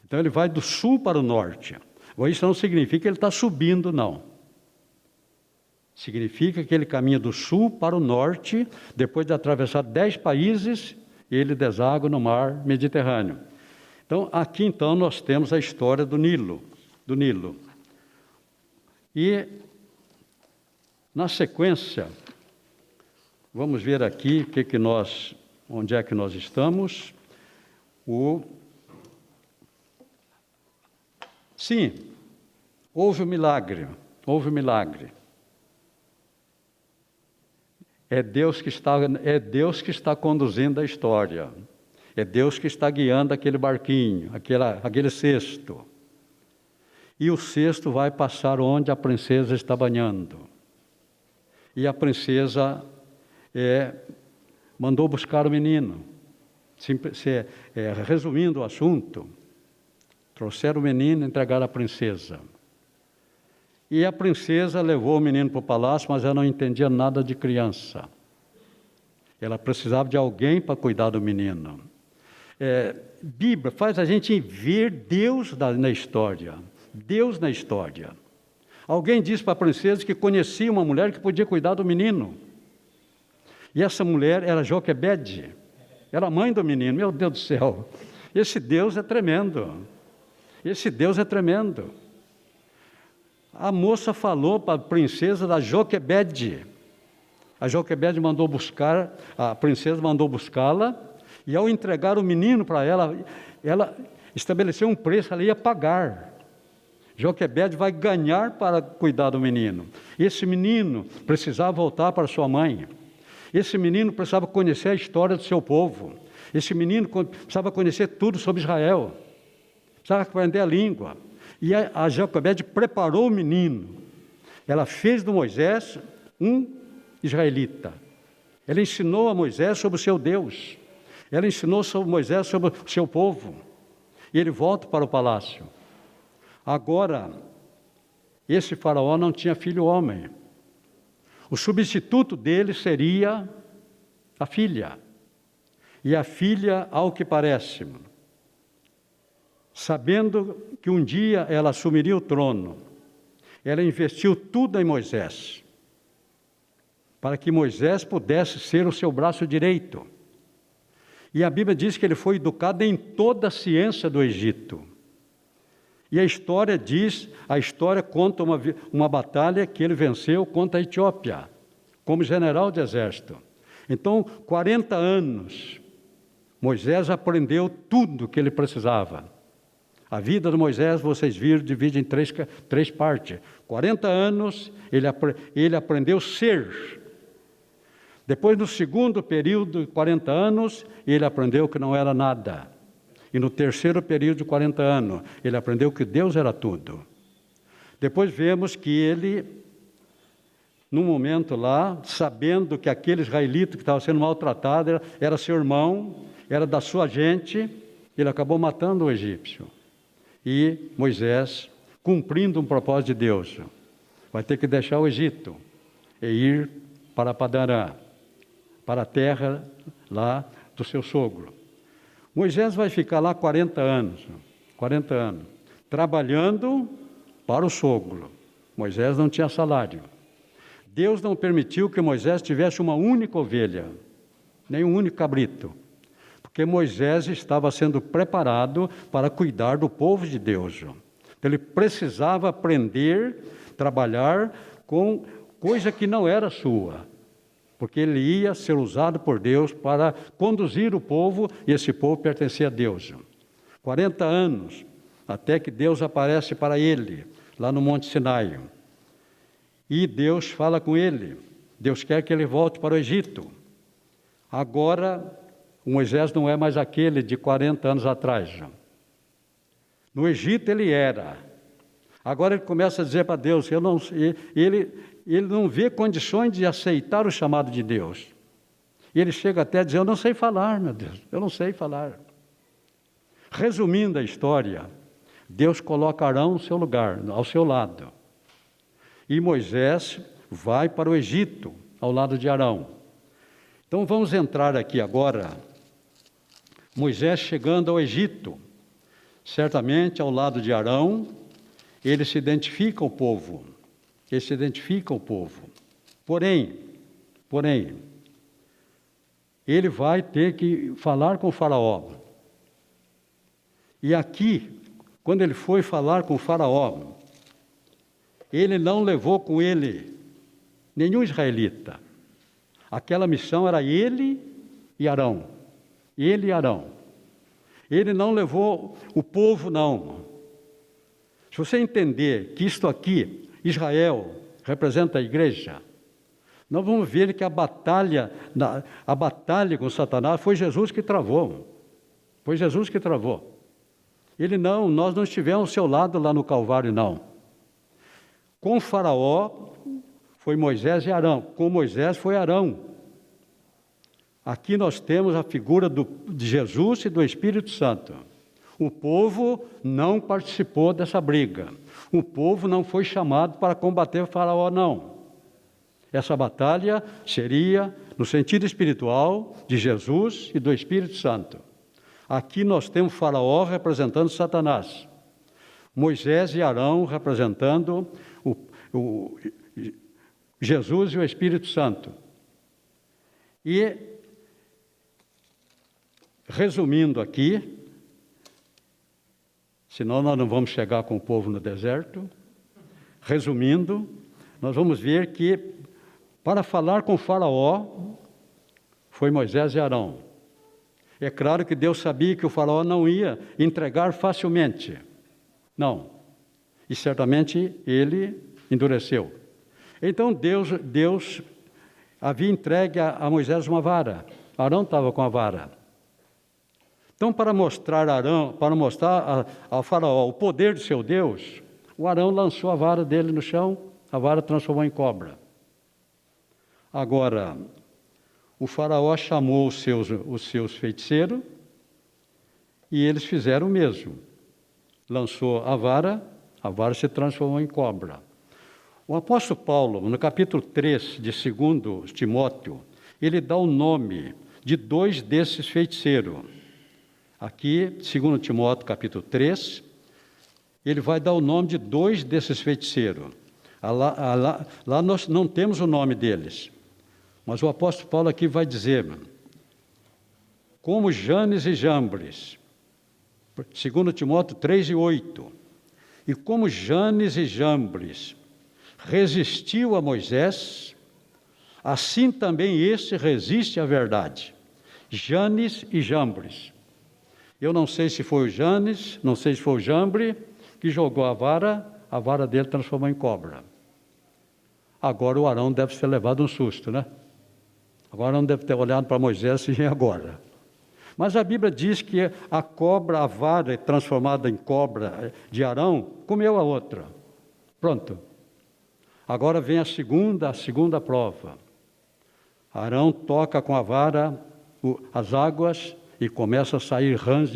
Então, ele vai do sul para o norte. Agora, isso não significa que ele está subindo, não. Significa que ele caminha do sul para o norte, depois de atravessar 10 países, ele deságua no mar Mediterrâneo. Então, aqui então nós temos a história do Nilo. E, na sequência, vamos ver aqui onde é que nós estamos. Sim, houve um milagre. É Deus que está conduzindo a história. É Deus que está guiando aquele barquinho, aquele cesto. E o cesto vai passar onde a princesa está banhando. E a princesa mandou buscar o menino. Resumindo o assunto, trouxeram o menino e entregaram a princesa. E a princesa levou o menino para o palácio, mas ela não entendia nada de criança. Ela precisava de alguém para cuidar do menino. Bíblia faz a gente ver Deus na história. Deus na história. Alguém disse para a princesa que conhecia uma mulher que podia cuidar do menino. E essa mulher era Joquebede. Era a mãe do menino. Meu Deus do céu. Esse Deus é tremendo. A moça falou para a princesa da Joquebede. A Joquebede mandou buscar, a princesa mandou buscá-la, e ao entregar o menino para ela estabeleceu um preço, ela ia pagar. Joquebede vai ganhar para cuidar do menino. Esse menino precisava voltar para sua mãe. Esse menino precisava conhecer a história do seu povo. Esse menino precisava conhecer tudo sobre Israel. Precisava aprender a língua. E a Joquebede preparou o menino. Ela fez do Moisés um israelita. Ela ensinou a Moisés sobre o seu Deus. Ela ensinou sobre Moisés sobre o seu povo. E ele volta para o palácio. Agora, esse faraó não tinha filho homem. O substituto dele seria a filha. E a filha, ao que parece, sabendo que um dia ela assumiria o trono, ela investiu tudo em Moisés, para que Moisés pudesse ser o seu braço direito. E a Bíblia diz que ele foi educado em toda a ciência do Egito. E a história conta uma batalha que ele venceu contra a Etiópia, como general de exército. Então, 40 anos, Moisés aprendeu tudo que ele precisava. A vida de Moisés, vocês viram, divide em três partes. 40 anos, ele aprendeu ser. Depois, no segundo período de 40 anos, ele aprendeu que não era nada. E no terceiro período de 40 anos, ele aprendeu que Deus era tudo. Depois vemos que ele, num momento lá, sabendo que aquele israelita que estava sendo maltratado era seu irmão, era da sua gente, ele acabou matando o egípcio. E Moisés, cumprindo um propósito de Deus, vai ter que deixar o Egito e ir para Padarã, para a terra lá do seu sogro. Moisés vai ficar lá 40 anos, trabalhando para o sogro. Moisés não tinha salário. Deus não permitiu que Moisés tivesse uma única ovelha, nem um único cabrito, porque Moisés estava sendo preparado para cuidar do povo de Deus. Então, ele precisava aprender trabalhar com coisa que não era sua, porque ele ia ser usado por Deus para conduzir o povo, e esse povo pertencia a Deus. 40 anos, até que Deus aparece para ele, lá no Monte Sinai. E Deus fala com ele. Deus quer que ele volte para o Egito. Agora, o Moisés não é mais aquele de 40 anos atrás. No Egito ele era. Agora ele começa a dizer para Deus, ele não vê condições de aceitar o chamado de Deus. E ele chega até a dizer, eu não sei falar, meu Deus, eu não sei falar. Resumindo a história, Deus coloca Arão no seu lugar, ao seu lado. E Moisés vai para o Egito, ao lado de Arão. Então vamos entrar aqui agora, Moisés chegando ao Egito. Certamente ao lado de Arão, ele se identifica ao povo. Ele se identifica ao povo. Porém, ele vai ter que falar com o faraó. E aqui, quando ele foi falar com o faraó, ele não levou com ele nenhum israelita. Aquela missão era ele e Arão. Ele e Arão. Ele não levou o povo, não. Se você entender que isto aqui, Israel, representa a igreja, nós vamos ver que a batalha com Satanás foi Jesus que travou. Foi Jesus que travou. Nós não estivemos ao seu lado lá no Calvário, não. Com o faraó, foi Moisés e Arão. Com Moisés foi Arão. Aqui nós temos a figura de Jesus e do Espírito Santo. O povo não participou dessa briga. O povo não foi chamado para combater o faraó, não. Essa batalha seria no sentido espiritual de Jesus e do Espírito Santo. Aqui nós temos o faraó representando Satanás. Moisés e Arão representando Jesus e o Espírito Santo. E, resumindo aqui, senão nós não vamos chegar com o povo no deserto. Resumindo, nós vamos ver que, para falar com o faraó, foi Moisés e Arão. É claro que Deus sabia que o faraó não ia entregar facilmente. Não. E certamente ele endureceu. Então Deus havia entregue a Moisés uma vara. Arão estava com a vara. Então, para mostrar ao faraó o poder de seu Deus, o Arão lançou a vara dele no chão, a vara transformou em cobra. Agora, o faraó chamou os seus feiticeiros e eles fizeram o mesmo. Lançou a vara se transformou em cobra. O apóstolo Paulo, no capítulo 3 de 2 Timóteo, ele dá o nome de 2 desses feiticeiros. Aqui, 2 Timóteo, capítulo 3, ele vai dar o nome de 2 desses feiticeiros. Lá nós não temos o nome deles, mas o apóstolo Paulo aqui vai dizer, como Janes e Jambres, 2 Timóteo 3 e 8, e como Janes e Jambres resistiu a Moisés, assim também este resiste à verdade. Janes e Jambres. Eu não sei se foi o Janes, não sei se foi o Jambre, que jogou a vara dele transformou em cobra. Agora o Arão deve ter levado um susto, né? Agora não deve ter olhado para Moisés e agora. Mas a Bíblia diz que a vara transformada em cobra de Arão, comeu a outra. Pronto. Agora vem a segunda prova. Arão toca com a vara as águas e começa a sair rãs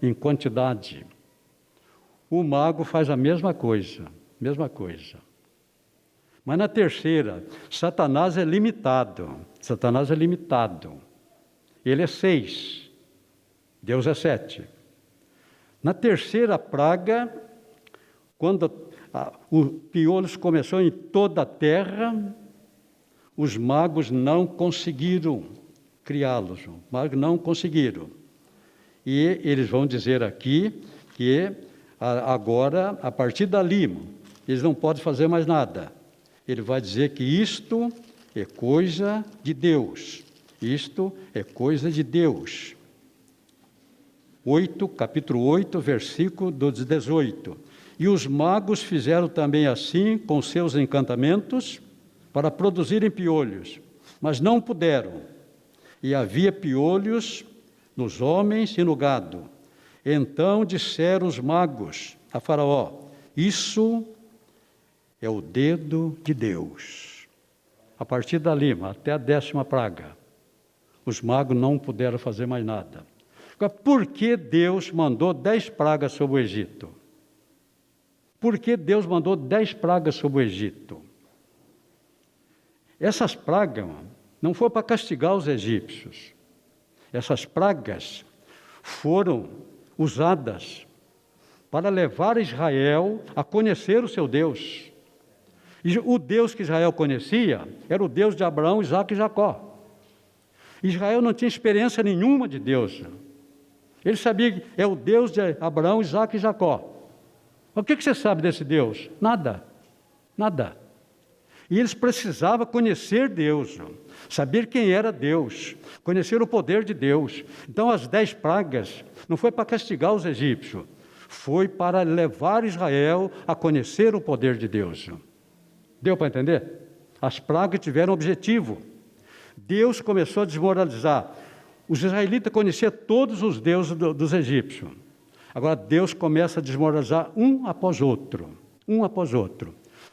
em quantidade. O mago faz a mesma coisa. Mas na terceira, Satanás é limitado. Ele é 6, Deus é 7. Na terceira praga, quando o piolho começou em toda a terra, os magos não conseguiram criá-los. Os magos não conseguiram. E eles vão dizer aqui que agora, a partir dali, eles não podem fazer mais nada. Ele vai dizer que isto é coisa de Deus. Isto é coisa de Deus. Capítulo 8, versículo 18. E os magos fizeram também assim com seus encantamentos para produzirem piolhos, mas não puderam. E havia piolhos nos homens e no gado. Então disseram os magos a Faraó: isso é o dedo de Deus. A partir dali, até a 10ª praga, os magos não puderam fazer mais nada. Agora, por que Deus mandou 10 pragas sobre o Egito? Por que Deus mandou 10 pragas sobre o Egito? Essas pragas não foram para castigar os egípcios. Essas pragas foram usadas para levar Israel a conhecer o seu Deus. E o Deus que Israel conhecia era o Deus de Abraão, Isaque e Jacó. Israel não tinha experiência nenhuma de Deus. Ele sabia que é o Deus de Abraão, Isaque e Jacó. O que você sabe desse Deus? Nada. Nada. E eles precisavam conhecer Deus, saber quem era Deus, conhecer o poder de Deus. Então as 10 pragas não foi para castigar os egípcios, foi para levar Israel a conhecer o poder de Deus. Deu para entender? As pragas tiveram objetivo. Deus começou a desmoralizar. Os israelitas conheciam todos os deuses dos egípcios. Agora Deus começa a desmoralizar um após outro,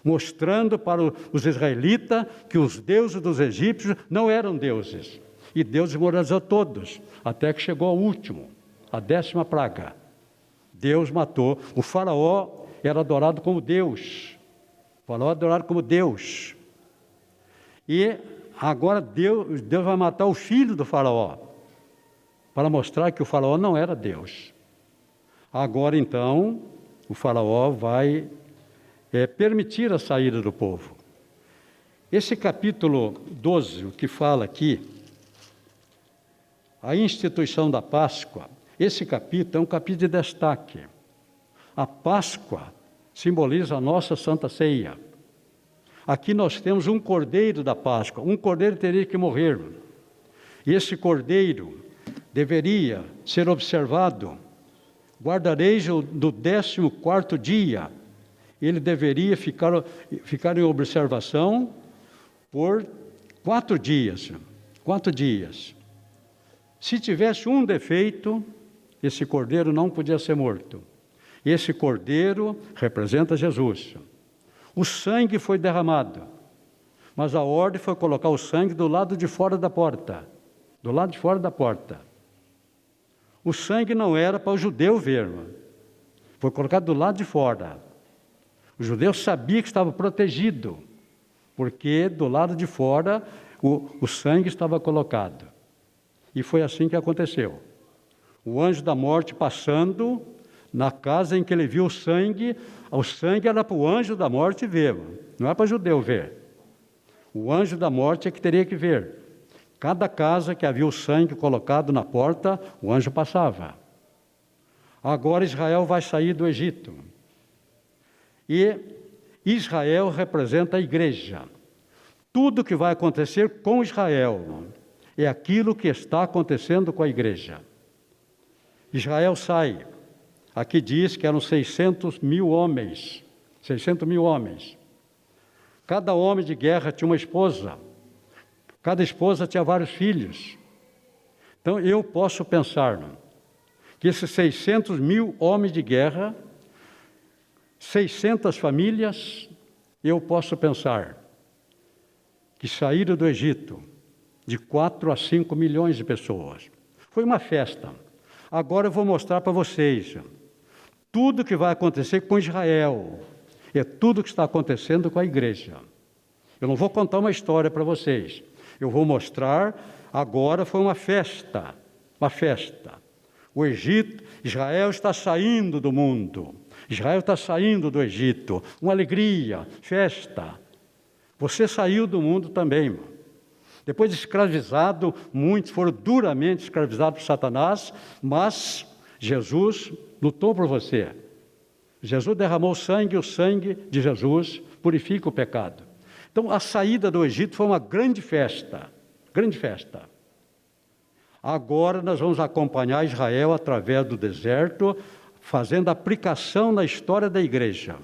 mostrando para os israelitas que os deuses dos egípcios não eram deuses. E Deus desmoralizou todos, até que chegou ao último, a 10ª praga. Deus matou. O faraó era adorado como Deus. O faraó era adorado como Deus. E agora Deus vai matar o filho do faraó, para mostrar que o faraó não era Deus. Agora, então, o faraó vai permitir a saída do povo. Esse capítulo 12, o que fala aqui, a instituição da Páscoa, esse capítulo é um capítulo de destaque. A Páscoa simboliza a nossa Santa Ceia. Aqui nós temos um cordeiro da Páscoa. Um cordeiro teria que morrer. E esse cordeiro deveria ser observado. Guardareis do 14º dia. Ele deveria ficar em observação por 4 dias. 4 dias. Se tivesse um defeito, esse cordeiro não podia ser morto. Esse cordeiro representa Jesus. O sangue foi derramado, mas a ordem foi colocar o sangue do lado de fora da porta. Do lado de fora da porta. O sangue não era para o judeu ver, foi colocado do lado de fora. O judeu sabia que estava protegido, porque do lado de fora o sangue estava colocado. E foi assim que aconteceu. O anjo da morte passando na casa em que ele viu o sangue era para o anjo da morte ver, não é para o judeu ver. O anjo da morte é que teria que ver. Cada casa que havia o sangue colocado na porta, o anjo passava. Agora Israel vai sair do Egito. E Israel representa a igreja. Tudo que vai acontecer com Israel é aquilo que está acontecendo com a igreja. Israel sai. Aqui diz que eram 600.000 homens. 600.000 homens. Cada homem de guerra tinha uma esposa. Cada esposa tinha vários filhos. Então eu posso pensar que esses 600.000 homens de guerra, 600 famílias, eu posso pensar que saíram do Egito de 4 a 5 milhões de pessoas. Foi uma festa. Agora eu vou mostrar para vocês tudo que vai acontecer com Israel. É tudo que está acontecendo com a igreja. Eu não vou contar uma história para vocês. Eu vou mostrar, agora foi uma festa. Uma festa. O Egito, Israel está saindo do mundo. Israel está saindo do Egito. Uma alegria, festa. Você saiu do mundo também. Depois de escravizado, muitos foram duramente escravizados por Satanás, mas Jesus lutou por você. Jesus derramou sangue, o sangue de Jesus purifica o pecado. Então, a saída do Egito foi uma grande festa, grande festa. Agora nós vamos acompanhar Israel através do deserto, fazendo aplicação na história da igreja.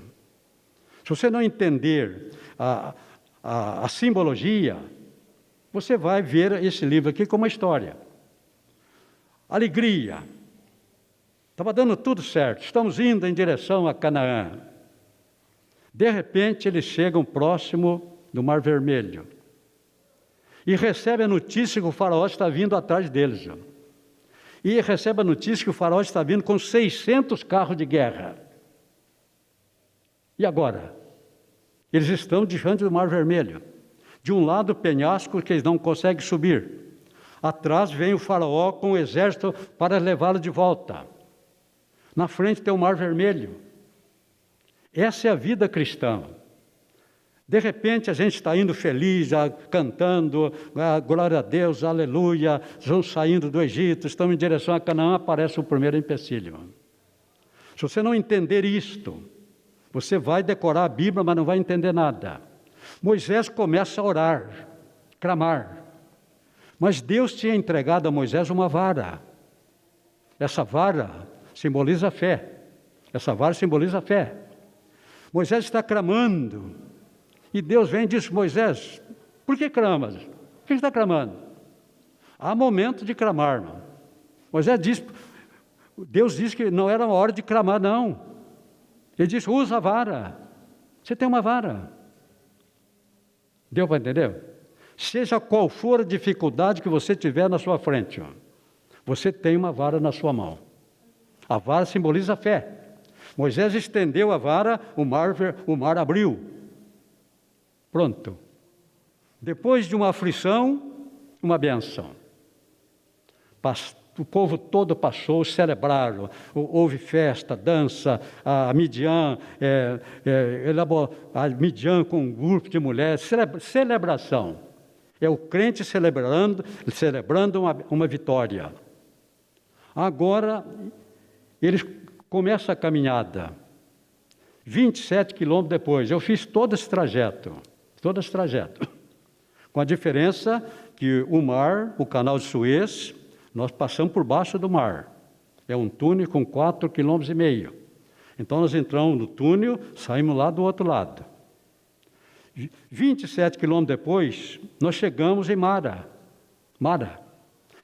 Se você não entender a simbologia, você vai ver esse livro aqui como uma história. Alegria. Estava dando tudo certo, estamos indo em direção a Canaã. De repente, eles chegam próximo do Mar Vermelho e recebem a notícia que o faraó está vindo atrás deles. E recebe a notícia que o faraó está vindo com 600 carros de guerra. E agora? Eles estão diante do Mar Vermelho. De um lado, o penhasco que eles não conseguem subir. Atrás vem o faraó com o exército para levá-lo de volta. Na frente tem o Mar Vermelho. Essa é a vida cristã. De repente a gente está indo feliz, cantando, glória a Deus, aleluia, estamos saindo do Egito, estamos em direção a Canaã, aparece o primeiro empecilho. Se você não entender isto, você vai decorar a Bíblia, mas não vai entender nada. Moisés começa a orar, clamar. Mas Deus tinha entregado a Moisés uma vara. Essa vara simboliza a fé. Essa vara simboliza a fé. Moisés está clamando. E Deus vem e diz: Moisés, por que clamas? Por que está clamando? Há momento de clamar, irmão. Moisés diz, Deus disse que não era uma hora de clamar, não. Ele disse: usa a vara. Você tem uma vara. Deu para entender? Seja qual for a dificuldade que você tiver na sua frente, você tem uma vara na sua mão. A vara simboliza a fé. Moisés estendeu a vara, o mar abriu. Pronto. Depois de uma aflição, uma bênção. O povo todo passou, celebraram, houve festa, dança, a Midian com um grupo de mulheres, celebração. É o crente celebrando uma vitória. Agora, eles começam a caminhada. 27 quilômetros depois, eu fiz todo esse trajeto. Com a diferença que o mar, o canal de Suez, nós passamos por baixo do mar. É um túnel com 4,5 km. Então nós entramos no túnel, saímos lá do outro lado. 27 quilômetros depois, nós chegamos em Mara.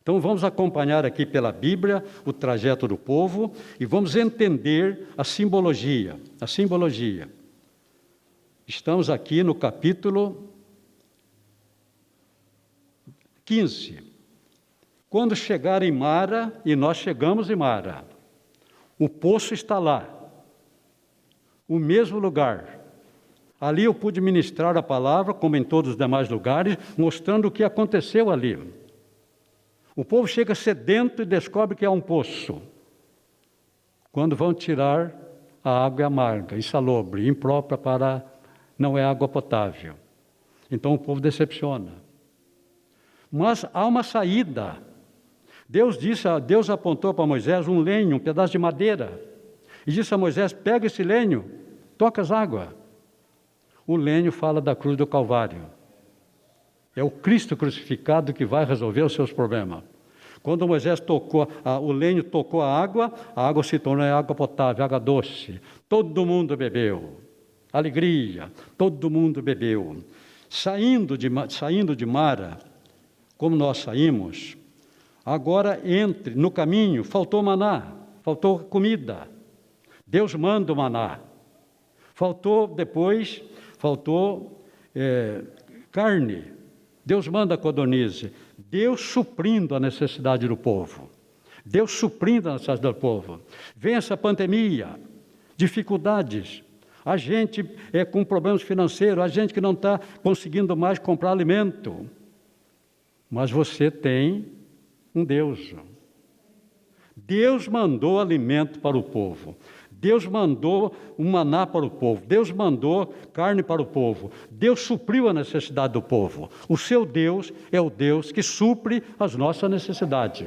Então vamos acompanhar aqui pela Bíblia o trajeto do povo e vamos entender a simbologia. Estamos aqui no capítulo 15. Quando chegar em Mara, e nós chegamos em Mara, o poço está lá, o mesmo lugar. Ali eu pude ministrar a palavra, como em todos os demais lugares, mostrando o que aconteceu ali. O povo chega sedento e descobre que há um poço. Quando vão tirar, a água é amarga, insalubre, imprópria não é água potável. Então o povo decepciona. Mas há uma saída. Deus apontou para Moisés um lenho, um pedaço de madeira, e disse a Moisés: pega esse lenho, toca as águas. O lenho fala da cruz do Calvário. É o Cristo crucificado que vai resolver os seus problemas. Quando Moisés o lenho tocou a água se tornou água potável, água doce. Todo mundo bebeu. Alegria, todo mundo bebeu. Saindo de Mara, como nós saímos, agora no caminho, faltou maná, faltou comida. Deus manda o maná. Faltou carne. Deus manda a codorniz. Deus suprindo a necessidade do povo. Vem essa pandemia, dificuldades. A gente com problemas financeiros, a gente que não está conseguindo mais comprar alimento. Mas você tem um Deus. Deus mandou alimento para o povo. Deus mandou um maná para o povo. Deus mandou carne para o povo. Deus supriu a necessidade do povo. O seu Deus é o Deus que supre as nossas necessidades.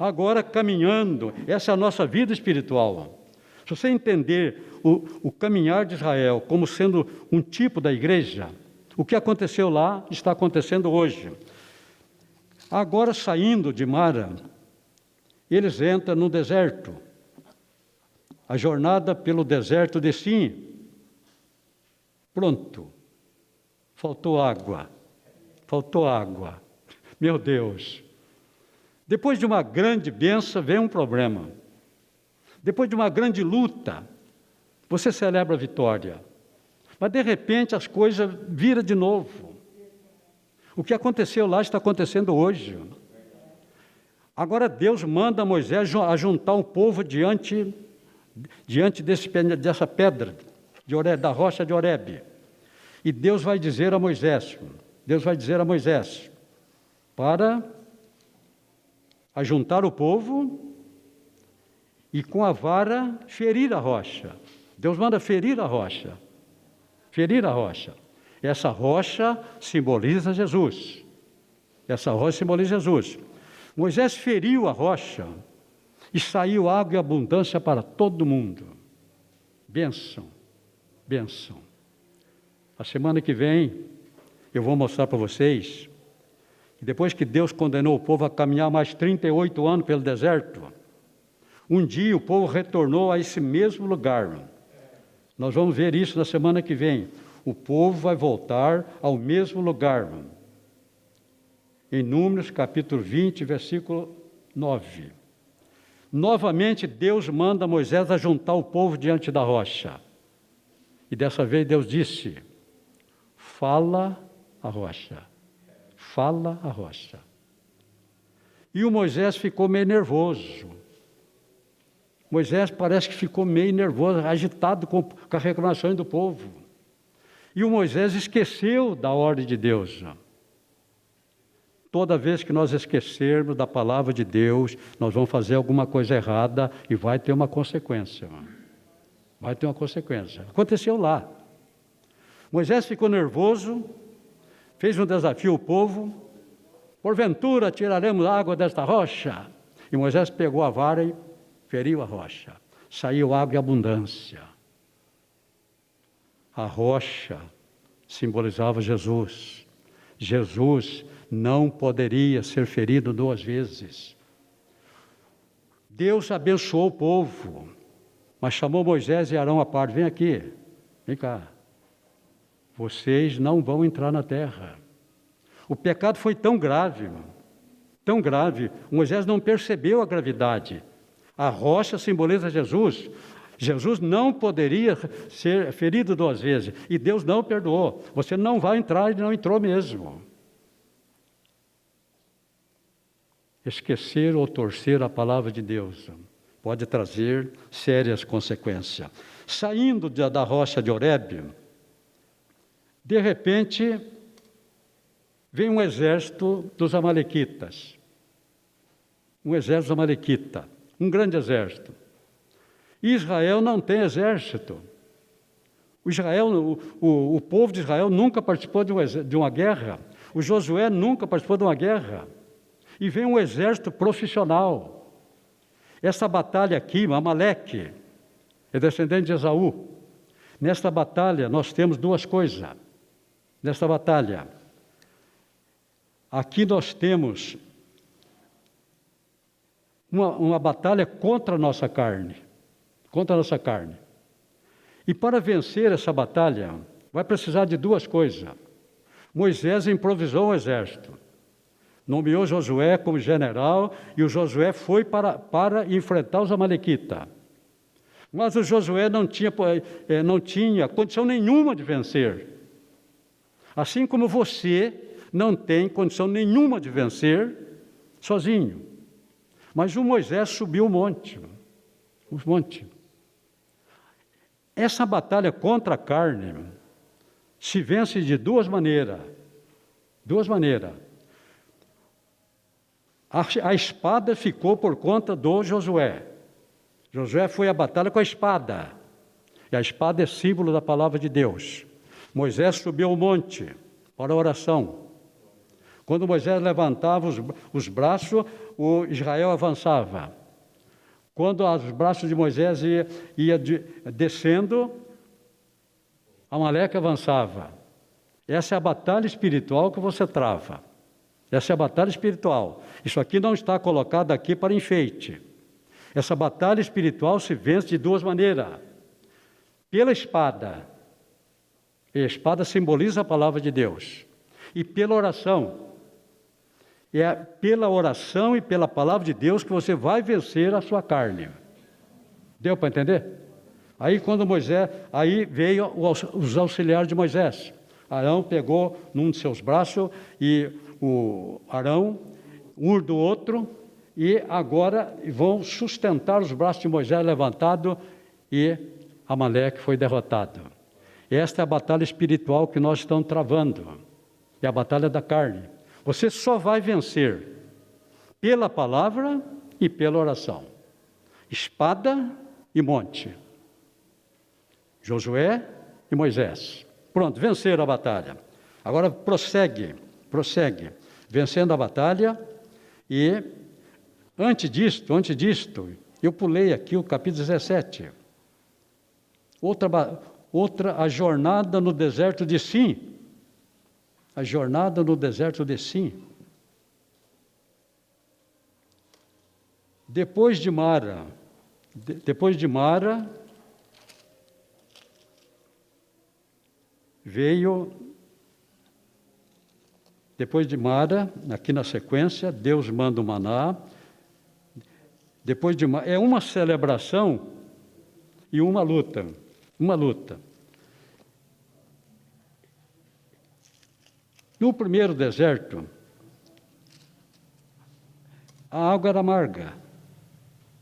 Agora, caminhando, essa é a nossa vida espiritual. Se você entender o caminhar de Israel como sendo um tipo da igreja, o que aconteceu lá está acontecendo hoje. Agora, saindo de Mara, eles entram no deserto. A jornada pelo deserto de Sim. Pronto. Faltou água. Faltou água. Meu Deus. Depois de uma grande bênção, vem um problema. Depois de uma grande luta, você celebra a vitória. Mas, de repente, as coisas viram de novo. O que aconteceu lá está acontecendo hoje. Agora, Deus manda Moisés a juntar o povo diante dessa pedra, da rocha de Horebe. E Deus vai dizer a Moisés, para ajuntar o povo e com a vara ferir a rocha. Deus manda ferir a rocha. Ferir a rocha. Essa rocha simboliza Jesus. Moisés feriu a rocha e saiu água e abundância para todo mundo. Bênção. A semana que vem eu vou mostrar para vocês que depois que Deus condenou o povo a caminhar mais 38 anos pelo deserto, um dia o povo retornou a esse mesmo lugar. Nós vamos ver isso na semana que vem. O povo vai voltar ao mesmo lugar. Em Números, capítulo 20, versículo 9. Novamente, Deus manda Moisés a juntar o povo diante da rocha. E dessa vez Deus disse, fala a rocha. Fala a rocha. E o Moisés ficou meio nervoso. Moisés parece que ficou meio nervoso, agitado com as reclamações do povo. E o Moisés esqueceu da ordem de Deus. Toda vez que nós esquecermos da palavra de Deus, nós vamos fazer alguma coisa errada e vai ter uma consequência. Vai ter uma consequência. Aconteceu lá. Moisés ficou nervoso, fez um desafio ao povo. Porventura tiraremos água desta rocha. E Moisés pegou a vara e feriu a rocha. Saiu água em abundância. A rocha simbolizava Jesus. Jesus não poderia ser ferido 2 vezes. Deus abençoou o povo, mas chamou Moisés e Arão à parte. Vem aqui, vem cá. Vocês não vão entrar na terra. O pecado foi tão grave, Moisés não percebeu a gravidade. A rocha simboliza Jesus. Jesus não poderia ser ferido 2 vezes. E Deus não perdoou. Você não vai entrar, e não entrou mesmo. Esquecer ou torcer a palavra de Deus pode trazer sérias consequências. Saindo da rocha de Horebe, de repente, vem um exército dos amalequitas. Um exército amalequita. Um grande exército. Israel não tem exército. O povo de Israel nunca participou de uma guerra. O Josué nunca participou de uma guerra. E vem um exército profissional. Essa batalha aqui, Amaleque, é descendente de Esaú. Nesta batalha, nós temos 2 coisas. Nesta batalha, aqui nós temos uma batalha contra a nossa carne. Contra a nossa carne. E para vencer essa batalha, vai precisar de 2 coisas. Moisés improvisou um exército. Nomeou Josué como general, e o Josué foi para enfrentar os amalequitas. Mas o Josué não tinha condição nenhuma de vencer. Assim como você não tem condição nenhuma de vencer sozinho. Mas o Moisés subiu o monte. Essa batalha contra a carne se vence de 2 maneiras. 2 maneiras. A espada ficou por conta do Josué. Josué foi à batalha com a espada. E a espada é símbolo da palavra de Deus. Moisés subiu ao monte para a oração. Quando Moisés levantava os braços, o Israel avançava. Quando os braços de Moisés ia descendo, Amaleque avançava. Essa é a batalha espiritual que você trava. Essa é a batalha espiritual. Isso aqui não está colocado aqui para enfeite. Essa batalha espiritual se vence de duas maneiras. Pela espada. E a espada simboliza a palavra de Deus. E pela oração. É pela oração e pela palavra de Deus que você vai vencer a sua carne. Deu para entender? Aí quando aí veio os auxiliares de Moisés. Arão pegou num de seus braços e o Arão, um do outro, e agora vão sustentar os braços de Moisés levantado e Amaleque foi derrotado. Esta é a batalha espiritual que nós estamos travando. É a batalha da carne. Você só vai vencer pela palavra e pela oração. Espada e monte. Josué e Moisés. Pronto, venceram a batalha. Agora prossegue, vencendo a batalha. E antes disto, eu pulei aqui o capítulo 17. A jornada no deserto de Sim. A jornada no deserto de Sim. Depois de Mara, aqui na sequência, Deus manda o maná. Depois de Mara, é uma celebração e uma luta. No primeiro deserto, a água era amarga.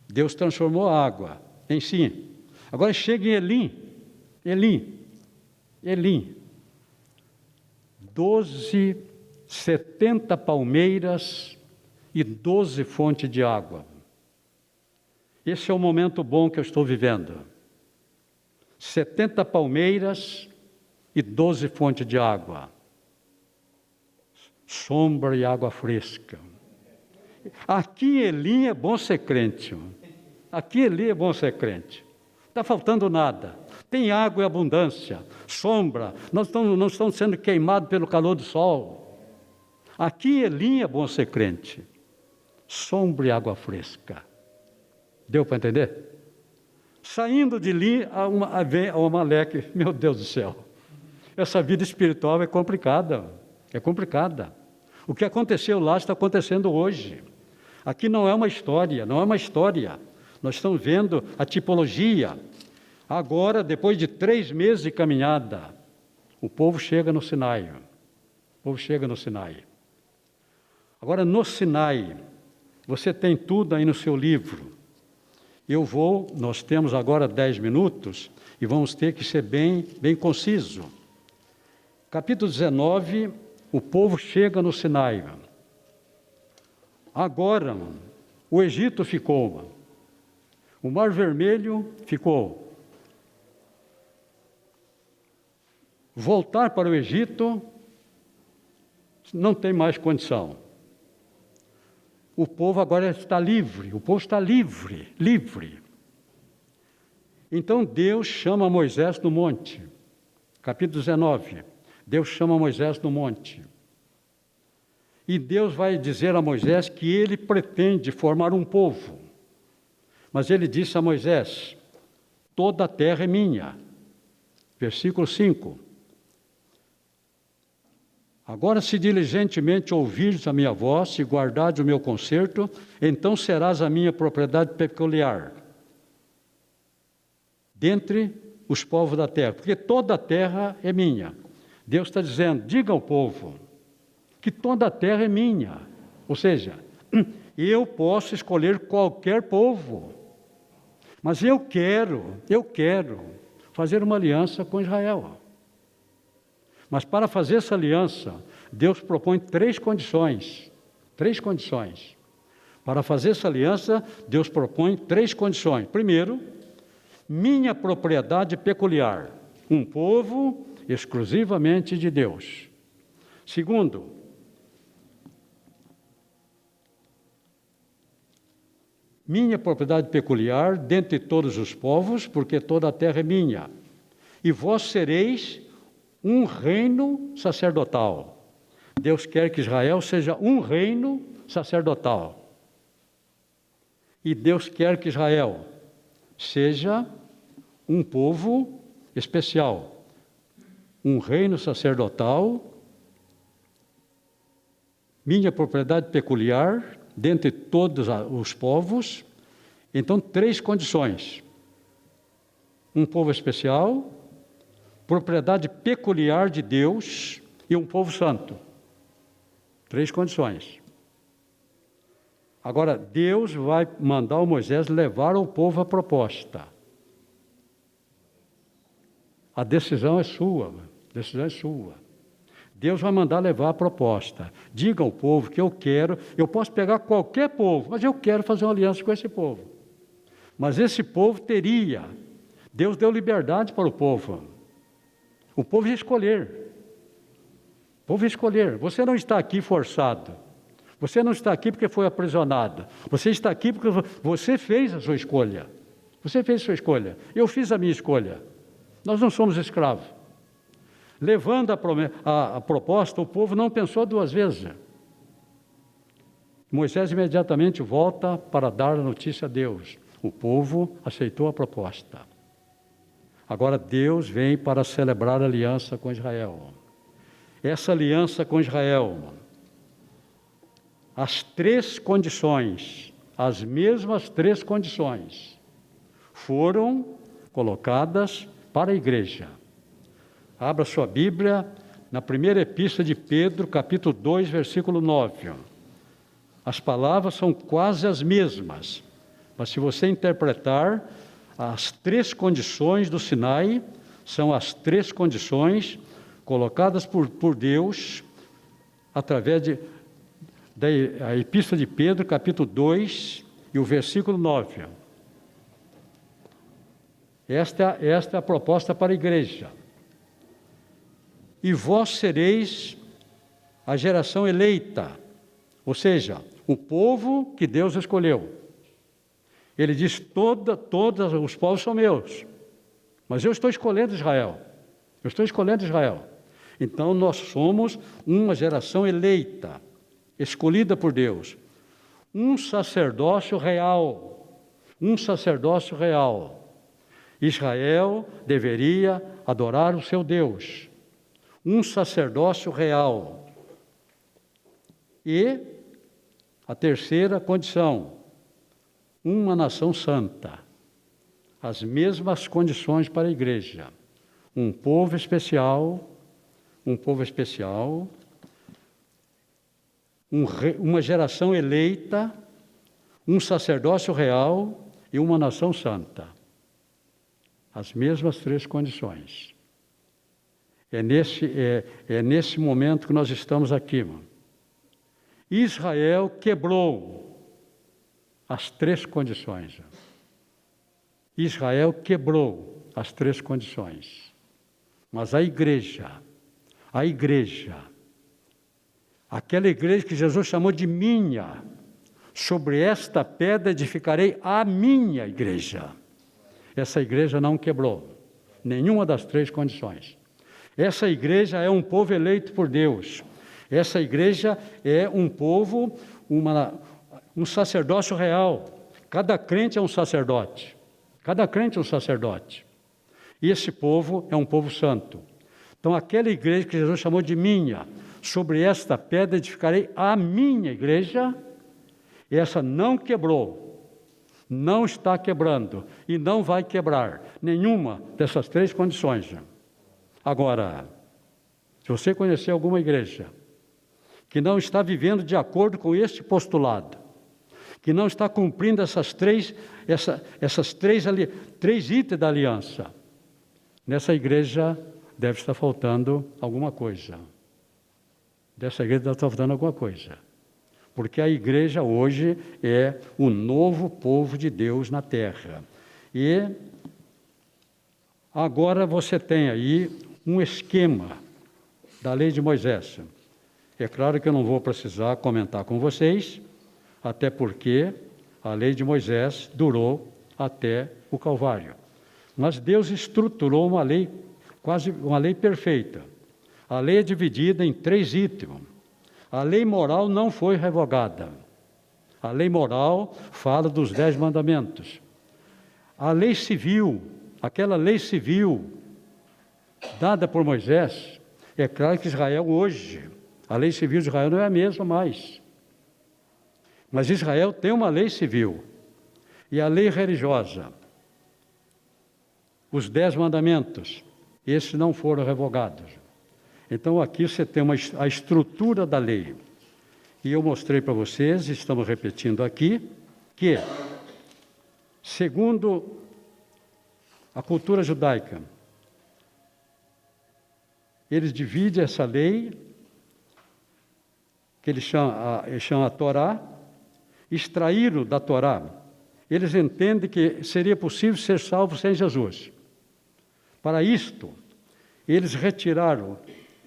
Deus transformou a água em Sim. Agora chega em Elim. 70 palmeiras e 12 fontes de água. Esse é o momento bom que eu estou vivendo. 70 palmeiras e 12 fontes de água. Sombra e água fresca. Aqui em Elim é bom ser crente. Está faltando nada. Tem água e abundância, sombra. Nós não estamos sendo queimados pelo calor do sol. Aqui em Elim é bom ser crente. Sombra e água fresca. Deu para entender? Saindo de Elim, vem o Amaleque. Meu Deus do céu. Essa vida espiritual é complicada. O que aconteceu lá está acontecendo hoje. Aqui não é uma história. Nós estamos vendo a tipologia. Agora, depois de 3 meses de caminhada, o povo chega no Sinai. Agora, no Sinai, você tem tudo aí no seu livro. Nós temos agora 10 minutos e vamos ter que ser bem conciso. Capítulo 19, o povo chega no Sinai. Agora, o Egito ficou. O Mar Vermelho ficou. Voltar para o Egito não tem mais condição. O povo agora está livre. Então Deus chama Moisés no monte. Capítulo 19. Deus chama Moisés no monte. E Deus vai dizer a Moisés que ele pretende formar um povo. Mas ele disse a Moisés: toda a terra é minha. Versículo 5. Agora, se diligentemente ouvires a minha voz e guardares o meu concerto, então serás a minha propriedade peculiar dentre os povos da terra, porque toda a terra é minha. Deus está dizendo: diga ao povo que toda a terra é minha. Ou seja, eu posso escolher qualquer povo, mas eu quero fazer uma aliança com Israel. Mas para fazer essa aliança, Deus propõe 3 condições. Para fazer essa aliança, Deus propõe 3 condições. Primeiro, minha propriedade peculiar, um povo exclusivamente de Deus. Segundo, minha propriedade peculiar dentre todos os povos, porque toda a terra é minha. E vós sereis um reino sacerdotal. Deus quer que Israel seja um reino sacerdotal. E Deus quer que Israel seja um povo especial, um reino sacerdotal, minha propriedade peculiar, dentre todos os povos. Então, 3 condições: um povo especial, propriedade peculiar de Deus e um povo santo. 3 condições. Agora, Deus vai mandar o Moisés levar ao povo a proposta. A decisão é sua, a decisão é sua. Deus vai mandar levar a proposta. Diga ao povo que eu posso pegar qualquer povo, mas eu quero fazer uma aliança com esse povo. Mas esse povo teria, Deus deu liberdade para o povo. O povo ia escolher. O povo ia escolher. Você não está aqui forçado. Você não está aqui porque foi aprisionado. Você está aqui porque você fez a sua escolha. Você fez a sua escolha. Eu fiz a minha escolha. Nós não somos escravos. Levando a proposta, o povo não pensou 2 vezes. Moisés imediatamente volta para dar a notícia a Deus. O povo aceitou a proposta. Agora Deus vem para celebrar a aliança com Israel. Essa aliança com Israel, as 3 condições, as mesmas 3 condições, foram colocadas para a igreja. Abra sua Bíblia na primeira epístola de Pedro, capítulo 2, versículo 9. As palavras são quase as mesmas, mas se você interpretar, as 3 condições do Sinai são as 3 condições colocadas por Deus através da epístola de Pedro, capítulo 2 e o versículo 9. Esta é a proposta para a igreja. E vós sereis a geração eleita, ou seja, o povo que Deus escolheu. Ele diz, todos os povos são meus, mas eu estou escolhendo Israel. Eu estou escolhendo Israel. Então, nós somos uma geração eleita, escolhida por Deus. Um sacerdócio real. Um sacerdócio real. Israel deveria adorar o seu Deus. Um sacerdócio real. E a terceira condição, uma nação santa. As mesmas condições para a igreja. Um povo especial, uma geração eleita, um sacerdócio real e uma nação santa. As mesmas 3 condições. É nesse momento que nós estamos aqui, irmão. Israel quebrou as 3 condições. Israel quebrou as 3 condições. Mas a igreja, aquela igreja que Jesus chamou de minha, sobre esta pedra edificarei a minha igreja. Essa igreja não quebrou nenhuma das 3 condições. Essa igreja é um povo eleito por Deus. Essa igreja é um povo, um sacerdócio real. Cada crente é um sacerdote. Cada crente é um sacerdote. E esse povo é um povo santo. Então, aquela igreja que Jesus chamou de minha, sobre esta pedra edificarei a minha igreja, essa não quebrou, não está quebrando e não vai quebrar nenhuma dessas 3 condições. Agora, se você conhecer alguma igreja que não está vivendo de acordo com este postulado, que não está cumprindo essas três itens da aliança, nessa igreja deve estar faltando alguma coisa. Dessa igreja deve estar faltando alguma coisa. Porque a igreja hoje é o novo povo de Deus na terra. E agora você tem aí um esquema da lei de Moisés. É claro que eu não vou precisar comentar com vocês, até porque A lei de Moisés durou até o Calvário. Mas Deus estruturou uma lei, quase uma lei perfeita. A lei é dividida em 3 itens. A lei moral não foi revogada. A lei moral fala dos 10 mandamentos. A lei civil, aquela lei civil dada por Moisés, é claro que Israel hoje, a lei civil de Israel não é a mesma mais. Mas Israel tem uma lei civil. E a lei religiosa, os 10 mandamentos, esses não foram revogados. Então aqui você tem a estrutura da lei. E eu mostrei para vocês, estamos repetindo aqui, que, segundo a cultura judaica, eles dividem essa lei, que eles chamam a Torá, extraíram da Torá. Eles entendem que seria possível ser salvo sem Jesus. Para isto, eles retiraram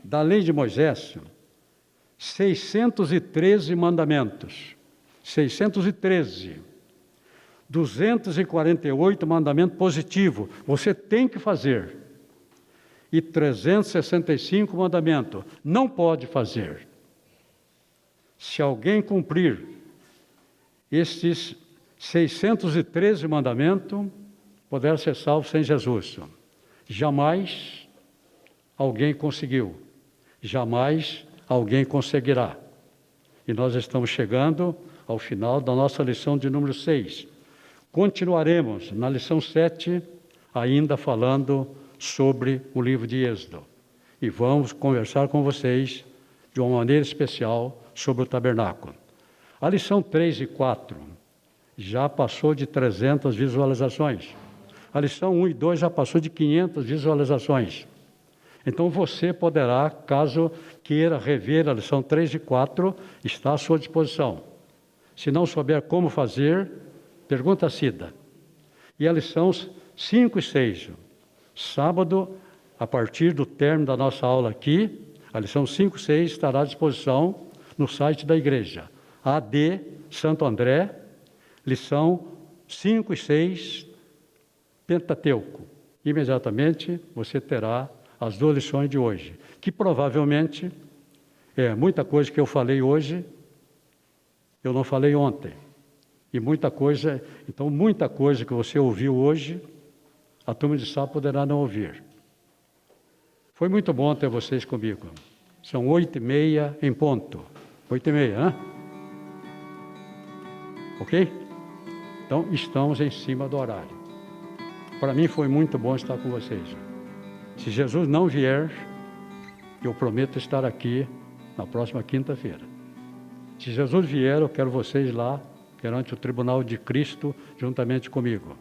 da lei de Moisés 613 mandamentos. 613. 248 mandamentos positivos. Você tem que fazer. E 365 mandamentos. Não pode fazer. Se alguém cumprir estes 613 mandamentos, poderá ser salvo sem Jesus. Jamais alguém conseguiu. Jamais alguém conseguirá. E nós estamos chegando ao final da nossa lição de número 6. Continuaremos na lição 7, ainda falando sobre o livro de Êxodo. E vamos conversar com vocês de uma maneira especial sobre o tabernáculo. A lição 3 e 4 já passou de 300 visualizações. A lição 1 e 2 já passou de 500 visualizações. Então você poderá, caso queira rever a lição 3 e 4, está à sua disposição. Se não souber como fazer, pergunta a Cida. E a lição 5 e 6, sábado, a partir do término da nossa aula aqui, a lição 5 e 6 estará à disposição no site da igreja. AD Santo André, lição 5 e 6, Pentateuco. Imediatamente você terá as 2 lições de hoje, que provavelmente muita coisa que eu falei hoje, eu não falei ontem. E muita coisa que você ouviu hoje, a turma de sábado poderá não ouvir. Foi muito bom ter vocês comigo. São 8h30 em ponto. 8h30, né? Ok? Então, estamos em cima do horário. Para mim foi muito bom estar com vocês. Se Jesus não vier, eu prometo estar aqui na próxima quinta-feira. Se Jesus vier, eu quero vocês lá, perante o tribunal de Cristo, juntamente comigo.